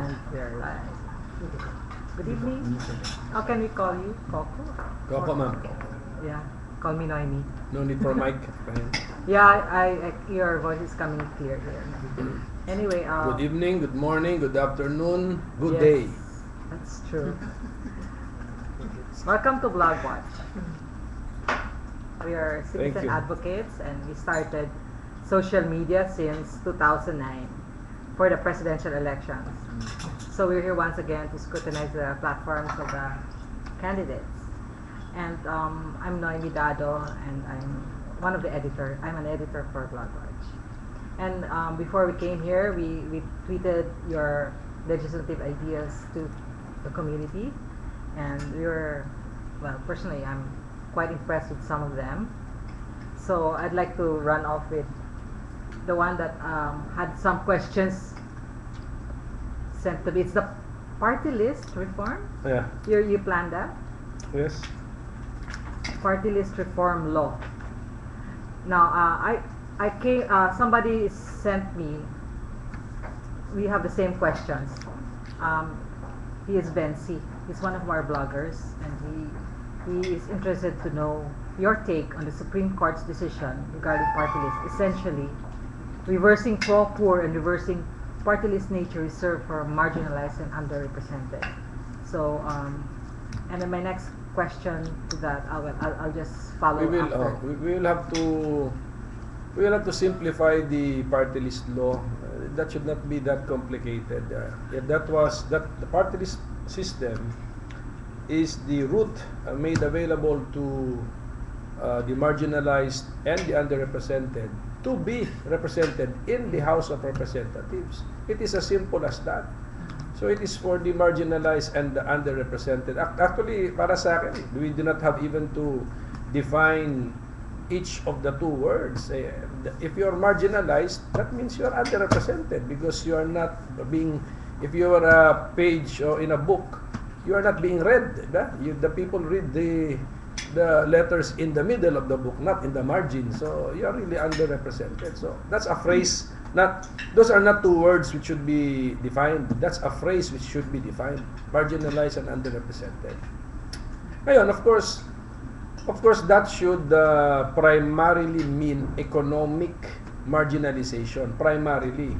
And we're live. Good evening. How can we call you? Koko? Koko, ma'am. Yeah. Call me Noemi. No need for mic. Yeah, your voice is coming clear here. Anyway, Good evening, good morning, good afternoon, good yes, day. That's true. Welcome to Blog Watch. We are citizen advocates, and we started social media since 2009 for the presidential elections. So we're here once again to scrutinize the platforms of the candidates. And I'm Noemi Dado, and I'm one of the editors. I'm an editor for Blog Watch. And before we came here, we tweeted your legislative ideas to the community, and we were, well, personally, I'm quite impressed with some of them. So I'd like to run off with the one that had some questions sent to me. It's the party list reform. Yeah. You planned that? Yes. Party list reform law. Now, I came. Somebody sent me. We have the same questions. He is Bensi. He's one of our bloggers, and he is interested to know your take on the Supreme Court's decision regarding party list, essentially reversing pro-poor and reversing party list nature reserved for marginalized and underrepresented. So, and then my next question to that, I'll just follow. We will have to simplify the party list law. That should not be that complicated. The party list system is the route made available to the marginalized and the underrepresented to be represented in the House of Representatives. It is as simple as that. So it is for the marginalized and the underrepresented. Actually, para sa akin, we do not have even to define each of the two words. If you are marginalized, that means you are underrepresented because you are not being, if you are a page or in a book, you are not being read. The people read the letters in the middle of the book, not in the margin. So you are really underrepresented. So that's a phrase. Those are not two words which should be defined. That's a phrase which should be defined. Marginalized and underrepresented. Ngayon, of course, that should primarily mean economic marginalization, primarily.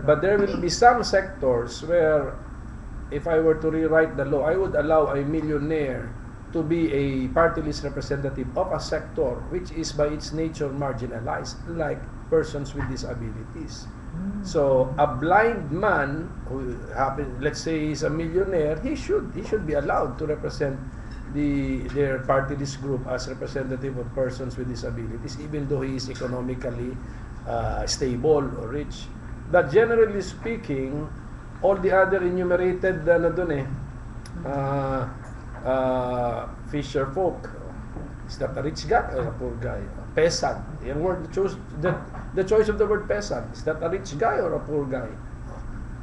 But there will be some sectors where, if I were to rewrite the law, I would allow a millionaire to be a party list representative of a sector which is by its nature marginalized, like persons with disabilities. So a blind man who let's say is a millionaire, he should be allowed to represent their party list group as representative of persons with disabilities, even though he is economically stable or rich. But generally speaking, all the other enumerated fisher folk, is that a rich guy or a poor guy? Peasant. The choice of the word peasant, is that a rich guy or a poor guy?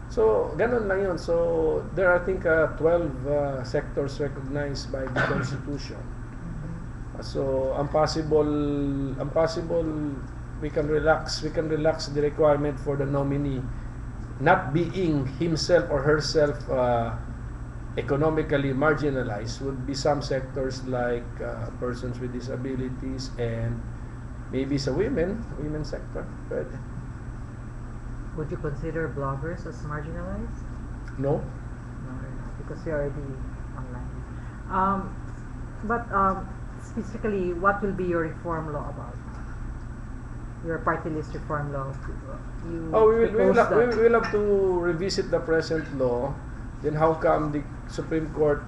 So, ganun lang yun. So, there are, I think, 12 sectors recognized by the Constitution. So, ang possible, we can relax the requirement for the nominee not being himself or herself economically marginalized would be some sectors like persons with disabilities and maybe sa women sector. But would you consider bloggers as marginalized? No. No, because you're already online. But specifically, what will be your reform law about? Your party list reform law? We will have to revisit the present law. Then how come the Supreme Court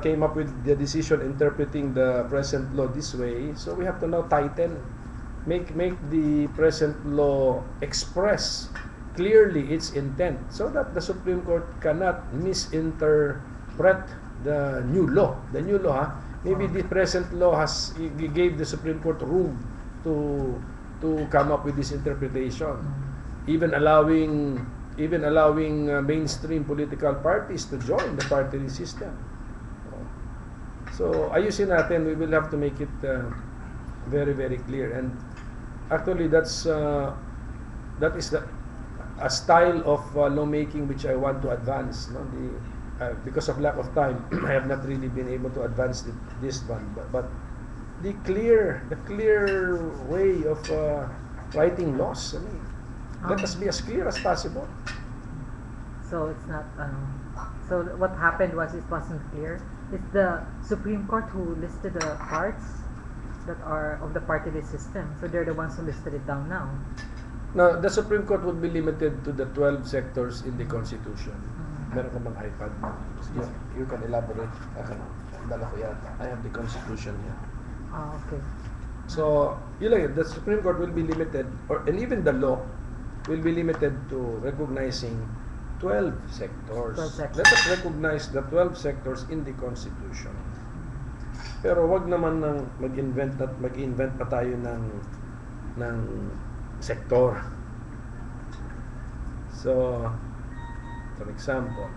came up with the decision interpreting the present law this way? So we have to now make the present law express clearly its intent, so that the Supreme Court cannot misinterpret the new law. The new law, maybe the present law gave the Supreme Court room to come up with this interpretation, even allowing mainstream political parties to join the party list system. So ayusin natin, we will have to make it very, very clear. And actually that is the a style of lawmaking which I want to advance. No? Because of lack of time, I have not really been able to advance this one. But the clear way of writing laws. I mean, let us be as clear as possible. So it's not. So what happened was it wasn't clear. It's the Supreme Court who listed the parts that are of the party-list system. So they're the ones who listed it down now. Now, the Supreme Court would be limited to the 12 sectors in the Constitution. Meron ka bang iPad? You can elaborate. Okay. Dala ko yan. I have the Constitution here. Okay. So, the Supreme Court will be limited, and even the law will be limited to recognizing 12 sectors. 12 sectors. Let us recognize the 12 sectors in the Constitution. Pero wag naman nang mag-invent pa tayo ng sektor. So, for example,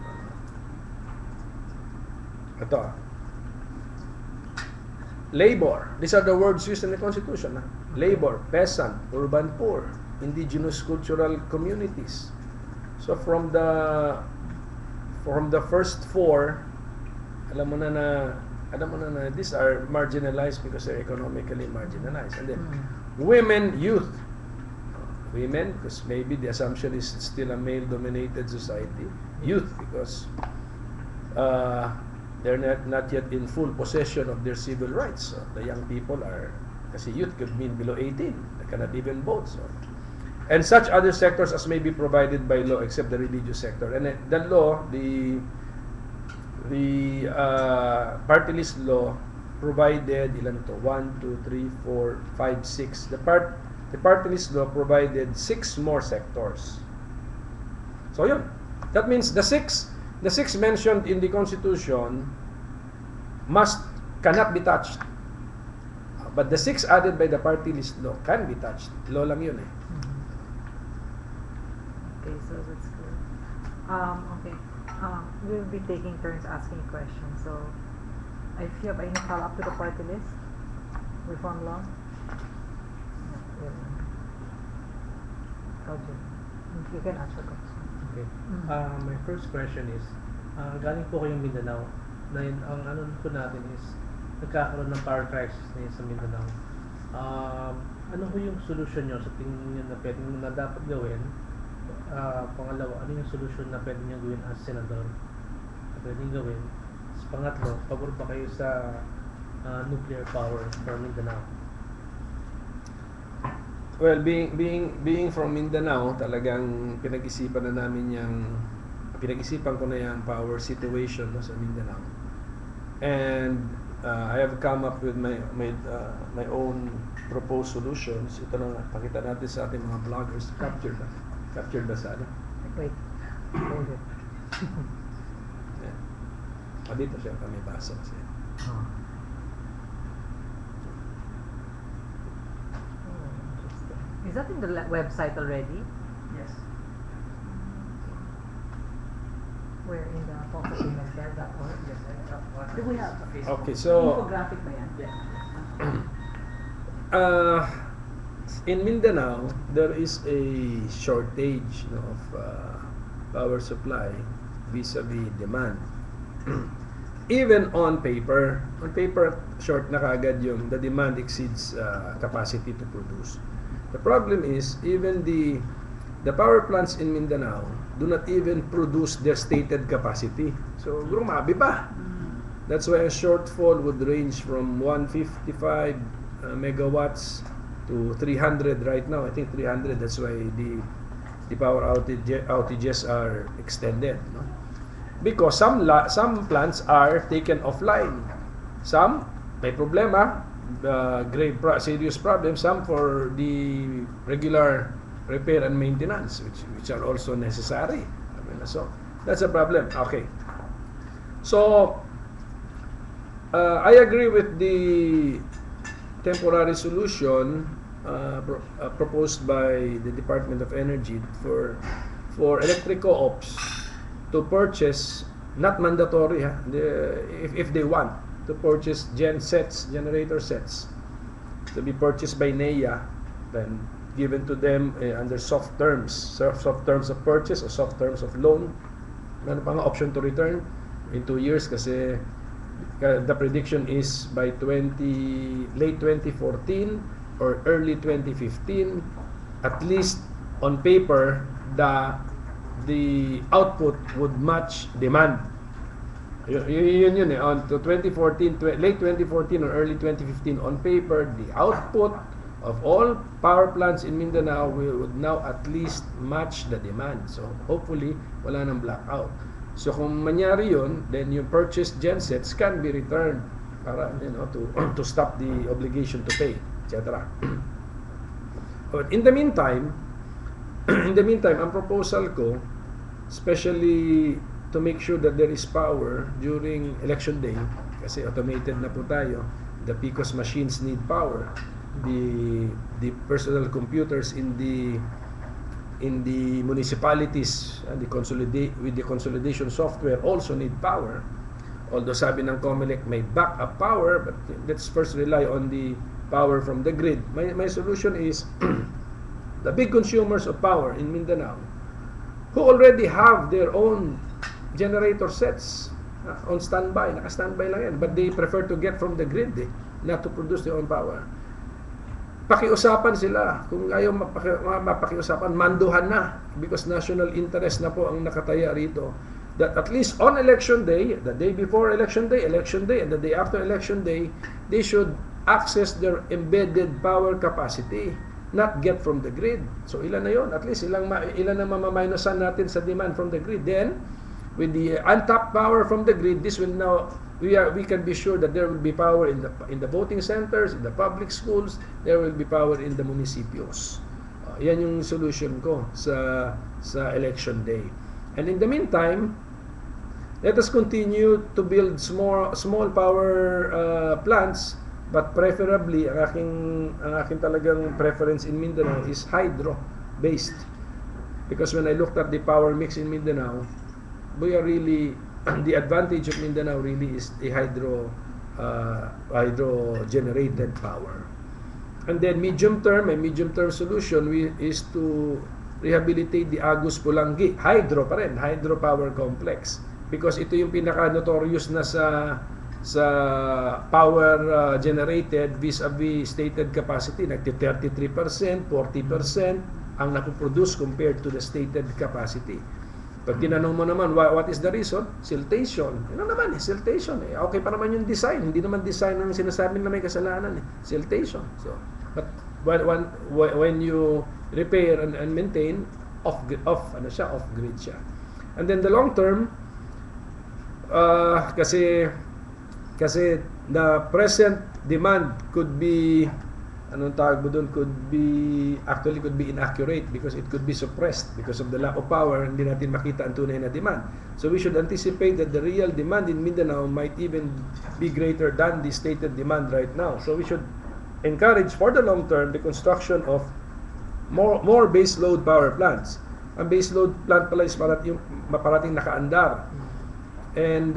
ito, labor. These are the words used in the Constitution. Labor, peasant, urban poor, indigenous cultural communities. So from the first four, alam mo na these are marginalized because they're economically marginalized. And then women, youth. Women, because maybe the assumption is it's still a male-dominated society. Youth, because they're not yet in full possession of their civil rights. So the young people are, kasi youth could mean below 18. They cannot even vote. So. And such other sectors as may be provided by law, except the religious sector. And the law, the party list law provided, ilan to? 1, 2, 3, 4, 5, 6. The party list law provided 6 more sectors. So yun. That means the six mentioned in the Constitution cannot be touched. But the 6 added by the party list law can be touched. Law lang yun eh. Okay, so that's good. Okay. We'll be taking turns asking questions. So, if you have any follow-up to the party list, reform law? Okay. You can ask the question. Okay. My first question is, galing po kayong Mindanao, na ang ano po natin is, nagkakaroon ng power crisis ngayon sa Mindanao. Ano po yung solution nyo sa tingin nyo na pwedeng na dapat gawin? Pangalawa, ano yung solution na pwede nyo gawin as senador? Na pwedeng gawin? Sa pangatlo, pabor ba kayo sa nuclear power for Mindanao? Well, being from Mindanao, talagang pinag-isipan ko na yung power situation no, sa Mindanao. And I have come up with my own proposed solutions. Ito na, pakita natin sa ating mga vloggers. Captured ba sa ano? Wait. Hold it. Yeah. Dito siya kami basa kasi. Is that in the website already? Yes. Where in the Koko Pimentel.org? Yes, Do we have Okay, so infographic ba yan? Yes. in Mindanao, there is a shortage of power supply vis-a-vis demand. Even on paper, short na kagad yung the demand exceeds capacity to produce. The problem is, even the power plants in Mindanao do not even produce their stated capacity. So, grumabi pa. That's why a shortfall would range from 155 megawatts to 300 right now. I think 300, that's why the power outages are extended. No? Because some plants are taken offline. Some may problema, serious problems. Some for the regular repair and maintenance, which are also necessary. I mean, so that's a problem. Okay. So I agree with the temporary solution proposed by the Department of Energy for electric co-ops to purchase, not mandatory, if they want to purchase generator sets to be purchased by NEA, then given to them under soft terms of purchase or soft terms of loan. Meron pa nga option to return in 2 years kasi the prediction is by late 2014 or early 2015, at least on paper, the output would match demand. Yun eh. On to 2014, late 2014 or early 2015, on paper, the output of all power plants in Mindanao would now at least match the demand. So hopefully, wala nang blackout. So kung mangyari yun, then yung purchased gensets can be returned para to stop the obligation to pay, etc. But in the meantime, ang proposal ko, especially to make sure that there is power during election day, kasi automated na po tayo, the PCOS machines need power, the personal computers in the municipalities and with the consolidation software also need power. Although sabi ng COMELEC may backup power, but let's first rely on the power from the grid. My solution is the big consumers of power in Mindanao who already have their own generator sets on standby, naka-standby lang yan, but they prefer to get from the grid not to produce their own power. Pakiusapan sila. Kung ayaw mapakiusapan, manduhan na, because national interest na po ang nakataya rito, that at least on election day, the day before election day, and the day after election day, they should access their embedded power capacity, not get from the grid. So ilan na yon? At least ilan na mamaminosan natin sa demand from the grid. Then with the untapped power from the grid, this will now we can be sure that there will be power in the voting centers, in the public schools, there will be power in the municipios. Yan yung solution ko sa election day. And in the meantime, let us continue to build small power plants, but preferably ang aking talagang preference in Mindanao is hydro based, because when I looked at the power mix in Mindanao, we are really the advantage of Mindanao really is the hydro generated power. And then medium term solution is to rehabilitate the Agus Pulangi hydro power complex, because ito yung pinaka notorious na sa power generated vis-a-vis stated capacity. Nagti 33%, 40% ang napoproduce compared to the stated capacity. Pag tinanong mo naman, what is the reason? Siltation. Ano naman siltation eh. Okay pa naman yung design. Hindi naman design ang sinasabi na may kasalanan eh. Siltation. So, but when you repair and maintain, off grid siya. And then the long term, kasi the present demand could be could be inaccurate, because it could be suppressed because of the lack of power. Hindi natin makita ang tunay na demand. So we should anticipate that the real demand in Mindanao might even be greater than the stated demand right now. So we should encourage for the long term the construction of more base load power plants. Ang base load plant pala is parating nakaandar. And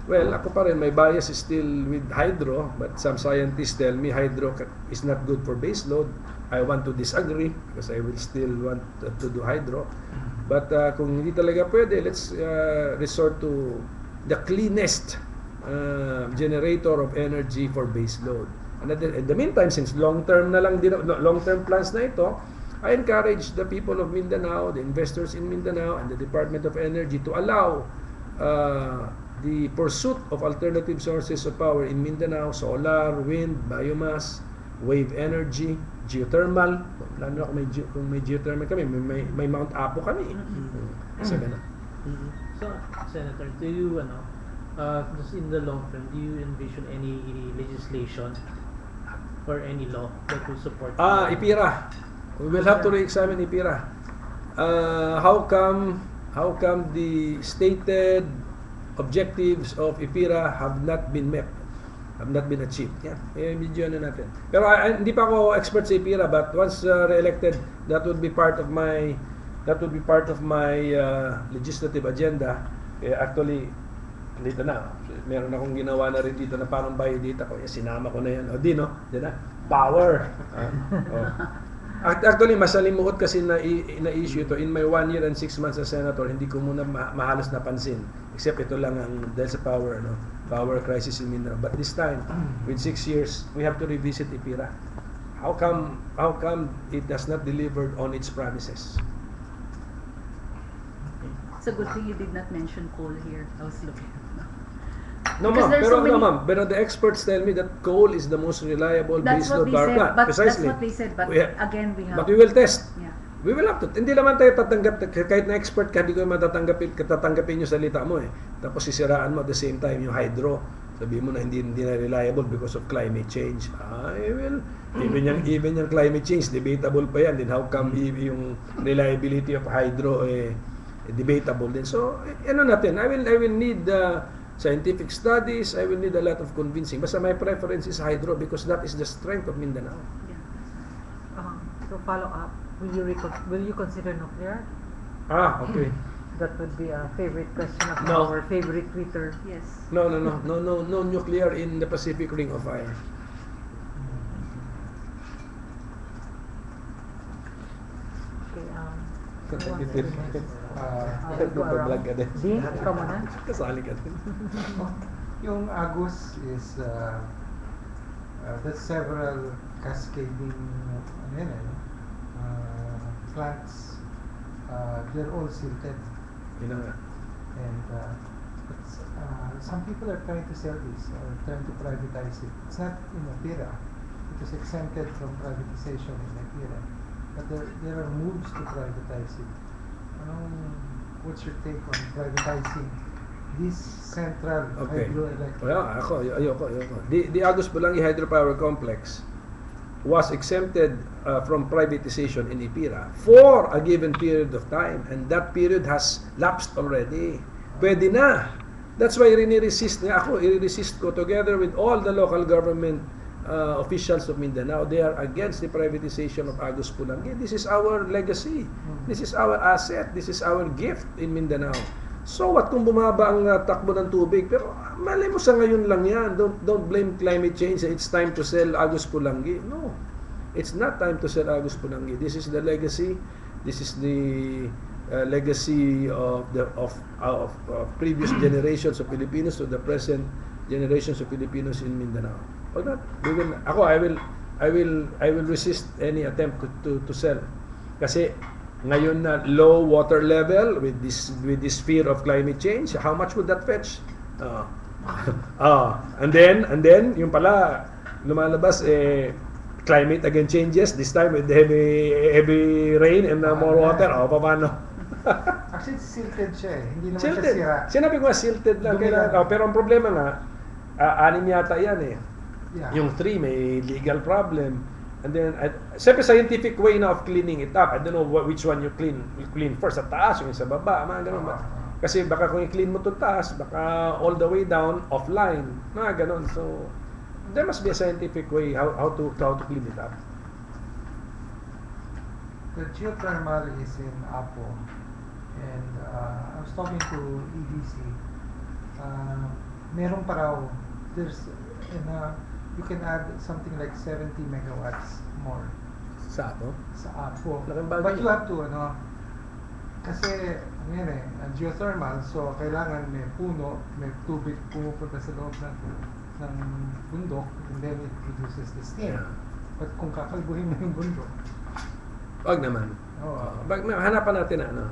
well, ako pa rin, my bias is still with hydro, but some scientists tell me hydro is not good for baseload. I want to disagree, because I will still want to do hydro. But kung hindi talaga pwede, let's resort to the cleanest generator of energy for baseload. And in the meantime, since long-term plans na ito, I encourage the people of Mindanao, the investors in Mindanao, and the Department of Energy to allow the pursuit of alternative sources of power in Mindanao: solar, wind, biomass, wave energy, geothermal. Lalo na kung may geothermal kami, may Mount Apo kami. So, ganun. So, Senator, do you, just in the long term, do you envision any legislation or any law that will support IPIRA. We will have to re-examine IPIRA. How come the stated objectives of IPIRA have not been met, have not been achieved? Medyo natin. Pero hindi pa ako expert sa IPIRA, but once re-elected, that would be part of my legislative agenda. Actually, dito na, meron akong ginawa na rin dito na parang bayad dito ko. Sinama ko na yan. Di na? Power. Actually, masalimuot kasi na-issue ito. In my 1 year and 6 months as senator, hindi ko muna mahalos napansin. Except ito lang ang dahil sa power crisis in Mindanao. But this time, with 6 years, we have to revisit IPIRA. How come it has not delivered on its promises? It's a good thing you did not mention coal here. I was looking. No, Because ma'am. there's Pero, so many- no, ma'am. Pero the experts tell me that coal is the most reliable That's baseload what they power said. plant. But Precisely. that's what they said. But again, we have. But we will test. Yeah. We will have to. Hindi naman tayo tatanggap, kahit na expert ka, hindi ko tatanggapin yung salita mo eh. Tapos sisiraan mo at the same time yung hydro. Sabihin mo na hindi na reliable because of climate change. Even yung climate change, debatable pa yan. Then how come yung reliability of hydro debatable din. So, ano natin, I will need scientific studies, I will need a lot of convincing. Basta my preference is hydro because that is the strength of Mindanao. Yeah. So follow up, will you consider nuclear? Okay. That would be a favorite question of No. our favorite tweeter. Yes. No nuclear in the Pacific Ring of Fire. Okay, who wants to be next? Let's go around. Dean, ikaw muna. Kasali ka din. Yung Agus is that's several cascading plants. They're all silted, Yun na nga. and some people are trying to sell this or trying to privatize it. It's not in Apira. It was exempted from privatization in Apira, but there are moves to privatize it. What's your take on privatizing this central hydroelectric? Ayoko. The Agus Bulangi Hydropower Complex was exempted from privatization in Ipira for a given period of time, and that period has lapsed already. Pwede na. That's why i-resist ko together with all the local government officials of Mindanao. They are against the privatization of Agus Bulangi. This is our legacy. This is our asset. This is our gift in Mindanao. So what kung bumaba ang takbo ng tubig? Pero mali mo sa ngayon lang yan. Don't blame climate change. It's time to sell Agus Bulangi. No. It's not time to sell Agus Bulangi. This is the legacy. This is the legacy of previous generations of Filipinos to the present generations of Filipinos in Mindanao. Wag not. I will resist any attempt to sell. Kasi ngayon na low water level with this fear of climate change, how much would that fetch? And then yung pala lumalabas climate again changes this time with heavy rain and more water. Paano? Actually, silted siya eh. Hindi naman Silted. siya sira. Sinabi ko silted lang. Dumilan. Pero ang problema nga, 6 yata yan eh. Yeah. Yung 3 may legal problem. And then, siyempre scientific way na of cleaning it up. I don't know which one you clean first. Sa taas, yung sa baba, mga ganun. Kasi baka kung i-clean mo itong taas, baka all the way down, offline. Mga ganun. So, there must be a scientific way how to clean it up. The geothermal is in Apo, and I was talking to EDC. Meron pa raw, you can add something like 70 megawatts more Sa ato? sa Apo. Laking bagay. But you have to, kasi, geothermal, so kailangan may puno, may tubig pumupunta sa loob ng bundok, and then it produces the steam. Yeah. But kung kakalbuhin mo yung bundok, Wag naman. Hanapan natin na.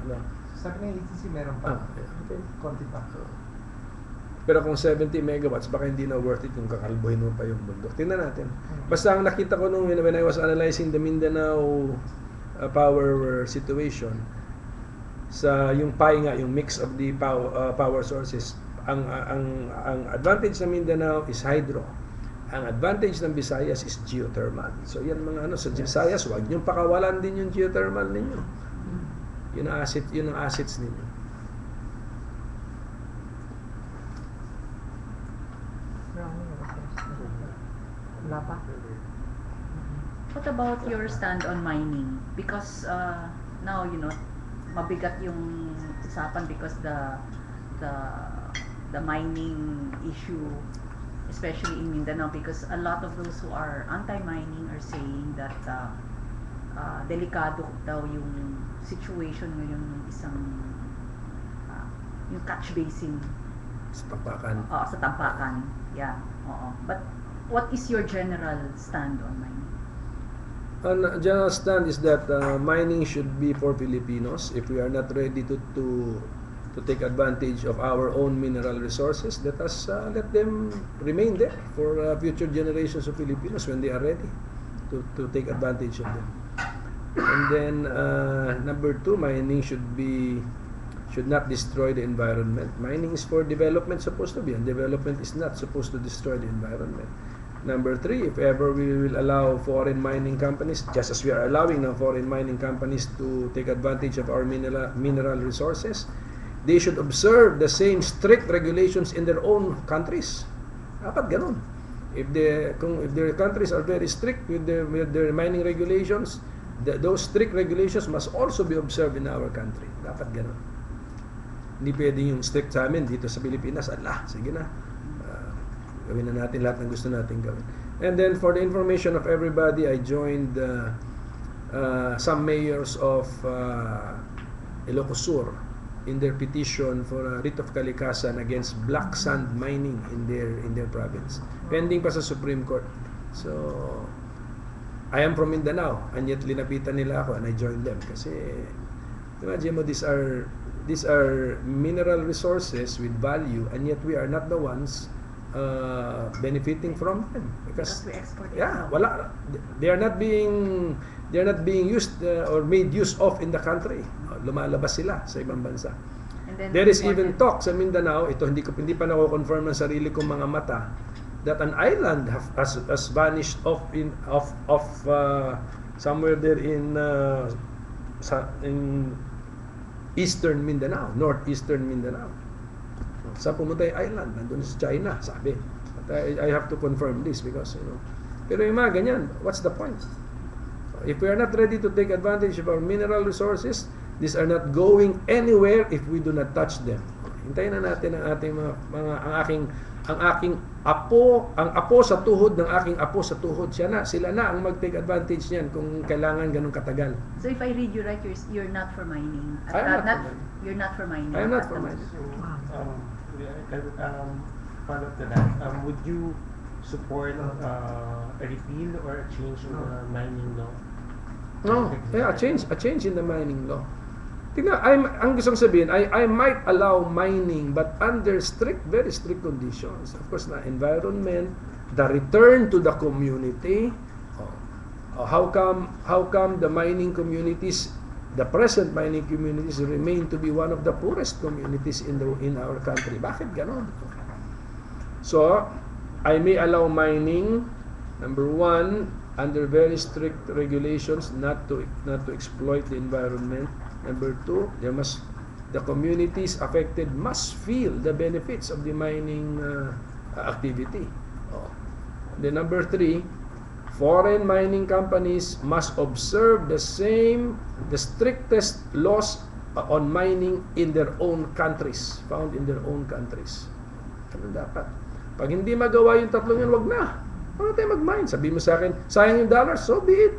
sabi ng ETC meron pa. Okay. Konti pa. Pero kung 70 megawatts, baka hindi na worth it kung kakalbuhin mo pa yung bundok. Tingnan natin. Basta ang nakita ko nung when I was analyzing the Mindanao power situation, sa yung pie nga, yung mix of the power sources, ang advantage ng Mindanao is hydro. Ang advantage ng Visayas is geothermal. So yan mga sa Visayas, wag niyong pakawalan din yung geothermal ninyo. Yun ang assets ninyo. Wala pa? What about your stand on mining? Because now, mabigat yung usapan because the mining issue, especially in Mindanao, because a lot of those who are anti-mining are saying that delikado daw yung situation ngayon ng isang yung catch basin Sa tampakan. sa Tampakan. Yeah, oo. But what is your general stand on mining? Ang general stand is that mining should be for Filipinos. If we are not ready to take advantage of our own mineral resources, let us let them remain there for future generations of Filipinos when they are ready to take advantage of them. And then number two, mining should not destroy the environment. Mining is for development supposed to be, and development is not supposed to destroy the environment. Number three, if ever we will allow foreign mining companies, just as we are allowing now foreign mining companies to take advantage of our mineral resources, they should observe the same strict regulations in their own countries. Dapat ganun. If their countries are very strict with their mining regulations, those strict regulations must also be observed in our country. Dapat ganun. Hindi pwedeng yung strict sa amin dito sa Pilipinas. Sige na. Gawin na natin lahat ng gusto natin gawin. And then for the information of everybody, I joined some mayors of Ilocos Sur in their petition for a writ of kalikasan against black sand mining in their province. Pending pa sa Supreme Court. So I am from Mindanao, and yet linapitan nila ako and I joined them kasi imagine mo, these are mineral resources with value, and yet we are not the ones benefiting from them because we export it. Yeah, wala, they are not being used or made use of in the country. Lumalabas sila sa ibang bansa. And then There is even talk sa Mindanao, hindi pa nako-confirm ng sarili kong mga mata, that an island has vanished off somewhere there in eastern Mindanao, northeastern Mindanao. Sa pumunta yung island, nandun sa China, sabi. But I have to confirm this because, pero yung mga ganyan, what's the point? If we are not ready to take advantage of our mineral resources, these are not going anywhere if we do not touch them. Hintayin na natin ang ating ang aking apo, ang apo sa tuhod ng aking apo sa tuhod. Sila na ang mag-take advantage niyan kung kailangan ganun katagal. So if I read you right, you're not for mining. You're not for mining. I am not for mining. Follow up to that. Would you support a repeal or a change in the mining law? No, yeah, a change in the mining law. Tingnan, ang gusto kong sabihin, I might allow mining but under very strict conditions. Of course, na environment, the return to the community. How come the mining communities, the present mining communities remain to be one of the poorest communities in our country? Bakit ganon? So, I may allow mining, number one, under very strict regulations, not to exploit the environment. Number two, the communities affected must feel the benefits of the mining activity. Then number three, foreign mining companies must observe the strictest laws on mining in their own countries, found in their own countries. Ano dapat? Pag hindi magawa yung tatlong yan, wag na. Wala tayo mag-mine. Sabi mo sa akin, sayang yung dollars, so be it.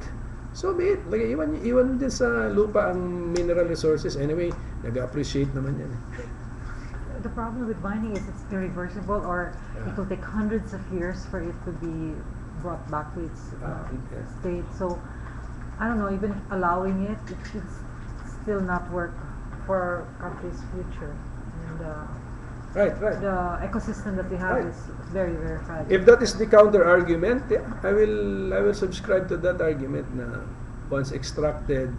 So be it. Iwan din sa lupa ang mineral resources. Anyway, nag-appreciate naman yan. The problem with mining is it's irreversible, or it will take hundreds of years for it to be brought back to its state. So, I don't know, even allowing it should still not work for our country's future. And Right. the ecosystem that we have is very, very fragile. If that is the counter argument, yeah, I will subscribe to that argument na once extracted,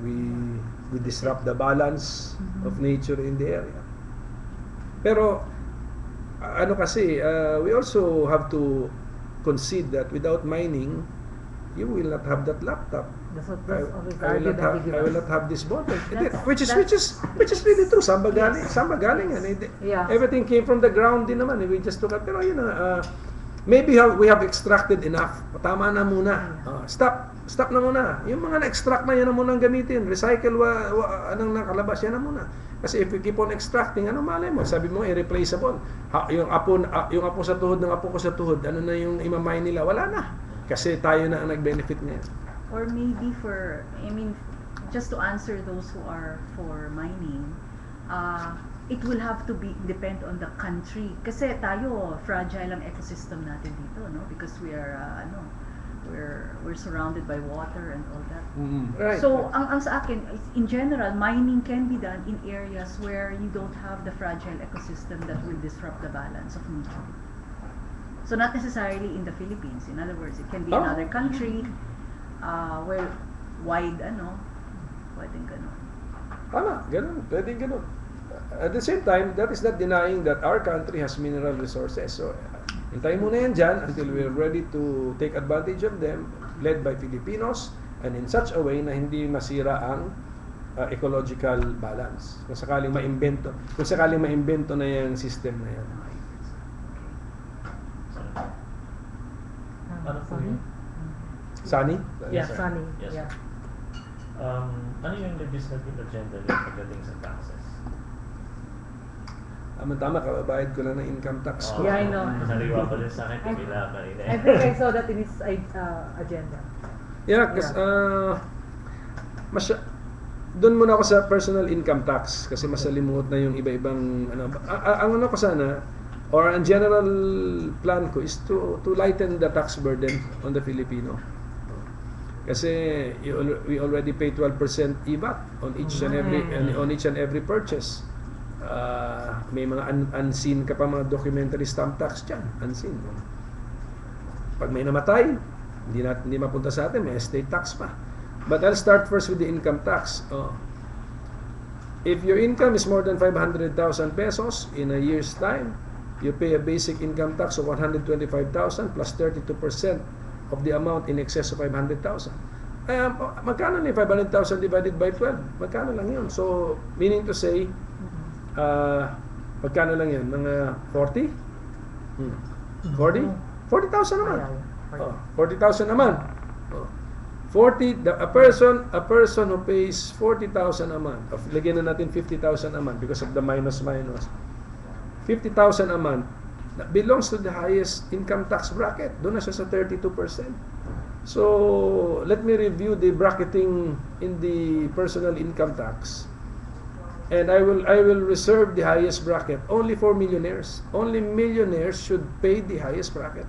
we disrupt the balance of nature in the area. Pero ano kasi, we also have to concede that without mining, you will not have that laptop. That's what I will not have this bottle. Which is really true. Saan ba galing yan? Yeah. Everything came from the ground din naman. We just took it. Pero maybe we have extracted enough. Tama na muna. Stop na muna. Yung mga na-extract na yan na muna gamitin. Recycle, anong nakalabas yan na muna. Kasi if we keep on extracting, ano malay mo? Sabi mo, irreplaceable. Yung apo sa tuhod ng apo ko sa tuhod, ano na yung imamay nila? Wala na. Kasi tayo na ang nag-benefit ngayon. Or maybe for, I mean, just to answer those who are for mining, it will have to be depend on the country. Kasi tayo, fragile ang ecosystem natin dito, no? Because we are, we're surrounded by water and all that. Right. So, ang sa akin, in general, mining can be done in areas where you don't have the fragile ecosystem that will disrupt the balance of nature. So, not necessarily in the Philippines. In other words, it can be another country where wide, pwedeng ganun. Tama, ganun. Pwedeng ganun. At the same time, that is not denying that our country has mineral resources. So, hintayin muna yan dyan until we're ready to take advantage of them, led by Filipinos, and in such a way na hindi masira ang ecological balance. Kung sakaling maimbento na yung system na yan. Ano po yun? Sunny? Yes, sir. Sunny. Yes, Yeah. Ano yung legislative agenda niyo pagdating sa taxes? Tama, kababayad ko lang ng income tax ko. Yeah, I know. Nariwa pa rin sa akin, pipila kanina. I think I saw that in his agenda. Yeah, kasi doon muna ako sa personal income tax kasi masalimuot na yung iba-ibang ang ko sana or ang general plan ko is to lighten the tax burden on the Filipino. Kasi we already pay 12% IVAT on each and every purchase. May mga unseen ka pa mga documentary stamp tax dyan, unseen. Pag may namatay, hindi mapunta sa atin, may estate tax pa. But I'll start first with the income tax. If your income is more than 500,000 pesos in a year's time, you pay a basic income tax of 125,000 plus 32% of the amount in excess of 500,000. Magkano ni 500,000 divided by 12? Magkano lang yun? So, meaning to say, magkano lang yan? Mga 40? 40? 40,000 naman. 40,000 naman. 40, a person who pays 40,000 a month, lagyan na natin 50,000 a month because of the minus. 50,000 a month belongs to the highest income tax bracket. Doon na siya sa 32%. So, let me review the bracketing in the personal income tax. And I will reserve the highest bracket only for millionaires. Only millionaires should pay the highest bracket.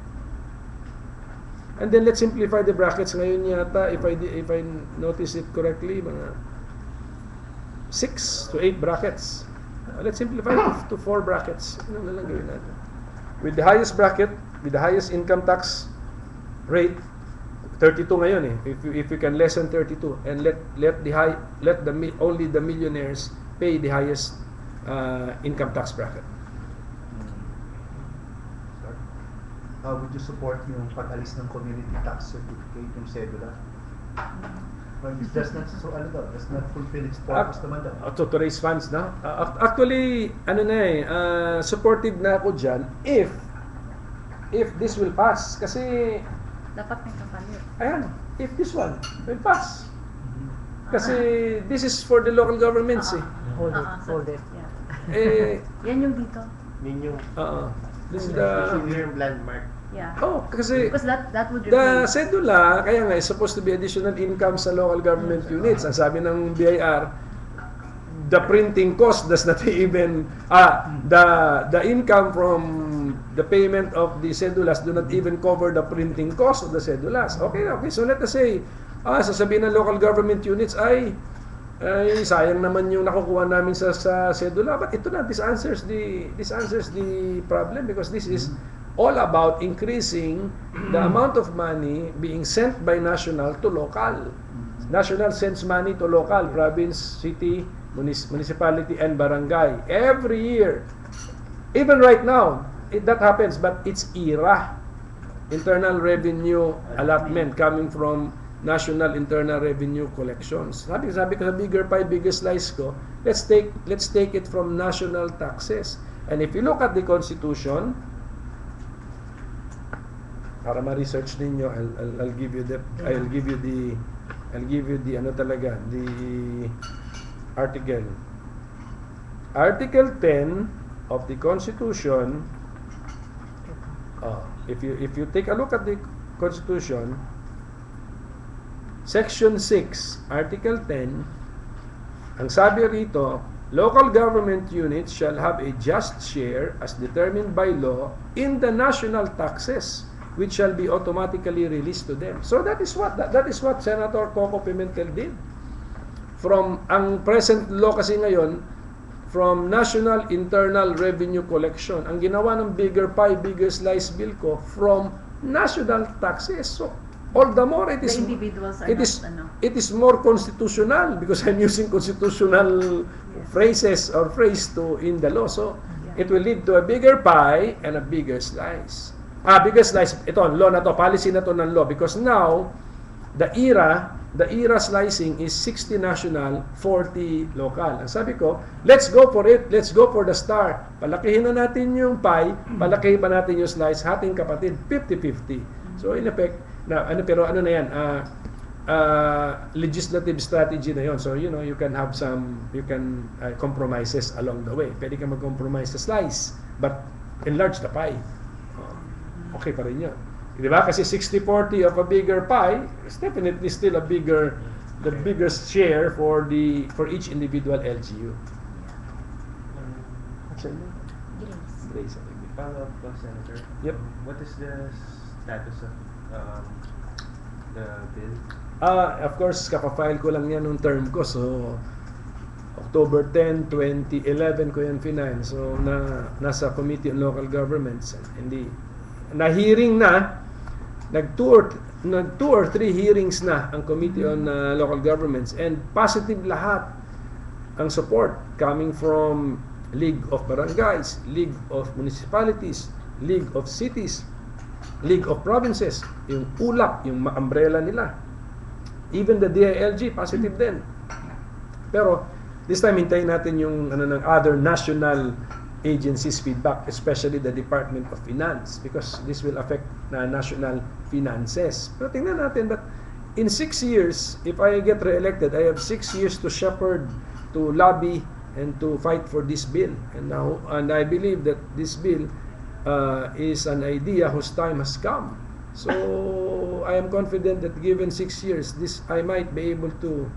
And then let's simplify the brackets ngayon yata, if I notice it correctly, mga 6 to 8 brackets. Let's simplify it to 4 brackets. Ano na lang gawin natin? With the highest bracket, with the highest income tax rate, 32 ngayon eh. If you can lessen 32 and only the millionaires pay the highest income tax bracket. Would you support yung pag-alis ng community tax certificate, yung cedula? That's not fulfill its purpose naman daw. To raise funds, no? Actually, supportive na ako dyan if this will pass. Kasi, Dapat may kapalit. ayan, if this one will pass. Kasi, this is for the local governments eh. Hold it. Yeah. Eh, Yan yung dito. Ninyo, this is the... yung landmark. Yeah. Kasi Because that would the replace. cedula, kaya nga, is supposed to be additional income sa local government units. Ang sabi ng BIR, the printing cost does not even, the income from the payment of the cedulas do not even cover the printing cost of the cedulas. Okay, so let us say, sasabihin ng local government units ay sayang naman yung nakukuha namin sa cedula. But ito na, this answers the problem because this is all about increasing the amount of money being sent by national to local. National sends money to local, province, city, municipality, and barangay every year. Even right now, that happens, but it's IRA, Internal Revenue Allotment, coming from National Internal Revenue Collections. Sabi ko sa bigger pie, bigger slice ko, let's take it from national taxes. And if you look at the Constitution, para ma-research ninyo, I'll give you the article. Article 10 of the Constitution. If you take a look at the Constitution, Section 6, Article 10, ang sabi rito, local government units shall have a just share as determined by law in the national taxes which shall be automatically released to them. So that is what Senator Koko Pimentel did. From ang present law kasi ngayon, from National Internal Revenue Collection, ang ginawa ng bigger pie, bigger slice bill ko from national taxes. So all the more it is The individuals are it is not, ano. it is more constitutional because I'm using constitutional phrases or phrase to in the law. So it will lead to a bigger pie and a bigger slice. Bigger slice. Ito, law na to, policy na to ng law because now the era slicing is 60 national, 40 local. Ang sabi ko, let's go for it. Let's go for the star. Palakihin na natin yung pie, palakihin pa natin yung slice, hating kapatid, 50-50. So in effect, pero ano na yan, legislative strategy na yon. So you can have compromises along the way. Pwede ka mag-compromise sa slice, but enlarge the pie. Okay pa rin yun. Di ba? Kasi 60-40 of a bigger pie is definitely still the biggest share for each individual LGU. Grace. Follow up, Senator. Yep. What is the status of the bill? Of course, kapafile ko lang yan nung term ko. So, October 10, 2011 ko yan final. So, nasa Committee on Local Governments. Hindi. Na-hearing na, nag-2 or 3 hearings na ang Committee on Local Governments. And positive lahat ang support coming from League of Barangays, League of Municipalities, League of Cities, League of Provinces, yung ulap, yung umbrella nila. Even the DILG, positive din. Pero, this time, hintayin natin yung ng other national agencies' feedback, especially the Department of Finance, because this will affect national finances. Pero tingnan natin that in 6 years, if I get re-elected, I have 6 years to shepherd, to lobby, and to fight for this bill. And I believe that this bill is an idea whose time has come. So I am confident that given 6 years, I might be able to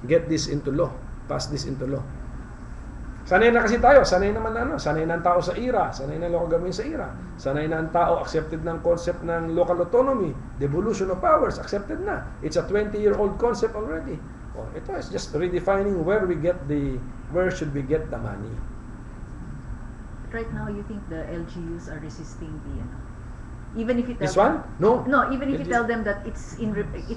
get this into law, pass this into law. Sanay na kasi tayo, sanay na ang tao sa IRA, sanay na local government sa IRA, sanay na ang tao accepted ng concept ng local autonomy, devolution of powers, accepted na. It's a 20-year-old concept already. Ito is just redefining where should we get the money. Right now, you think the LGUs are resisting the, even if you tell This one? No. No, even if you LGUs. tell them that it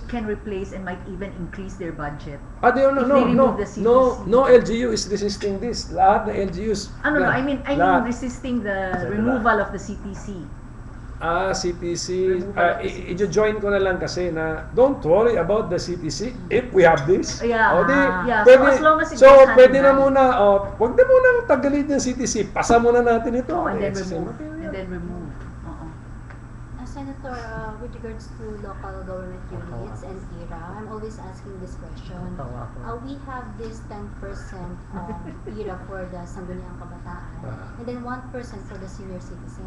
can replace and might even increase their budget. No, If they remove the CTC. no LGU is resisting this. Lahat ng LGUs. No, I mean lahat. resisting the removal of the CTC. CTC. I-join ko na lang kasi na don't worry about the CTC if we have this. Yeah. Yeah. Pwede, So as long as it so gets hand pwede in na hand. muna, wag na muna tagalin yung CTC. Pasa muna natin ito. And then It's the same remove. material. And then remove. Senator, with regards to local government units and IRA, I'm always asking this question. We have this 10% IRA for the Sangguniang Kabataan and then 1% for the senior citizen.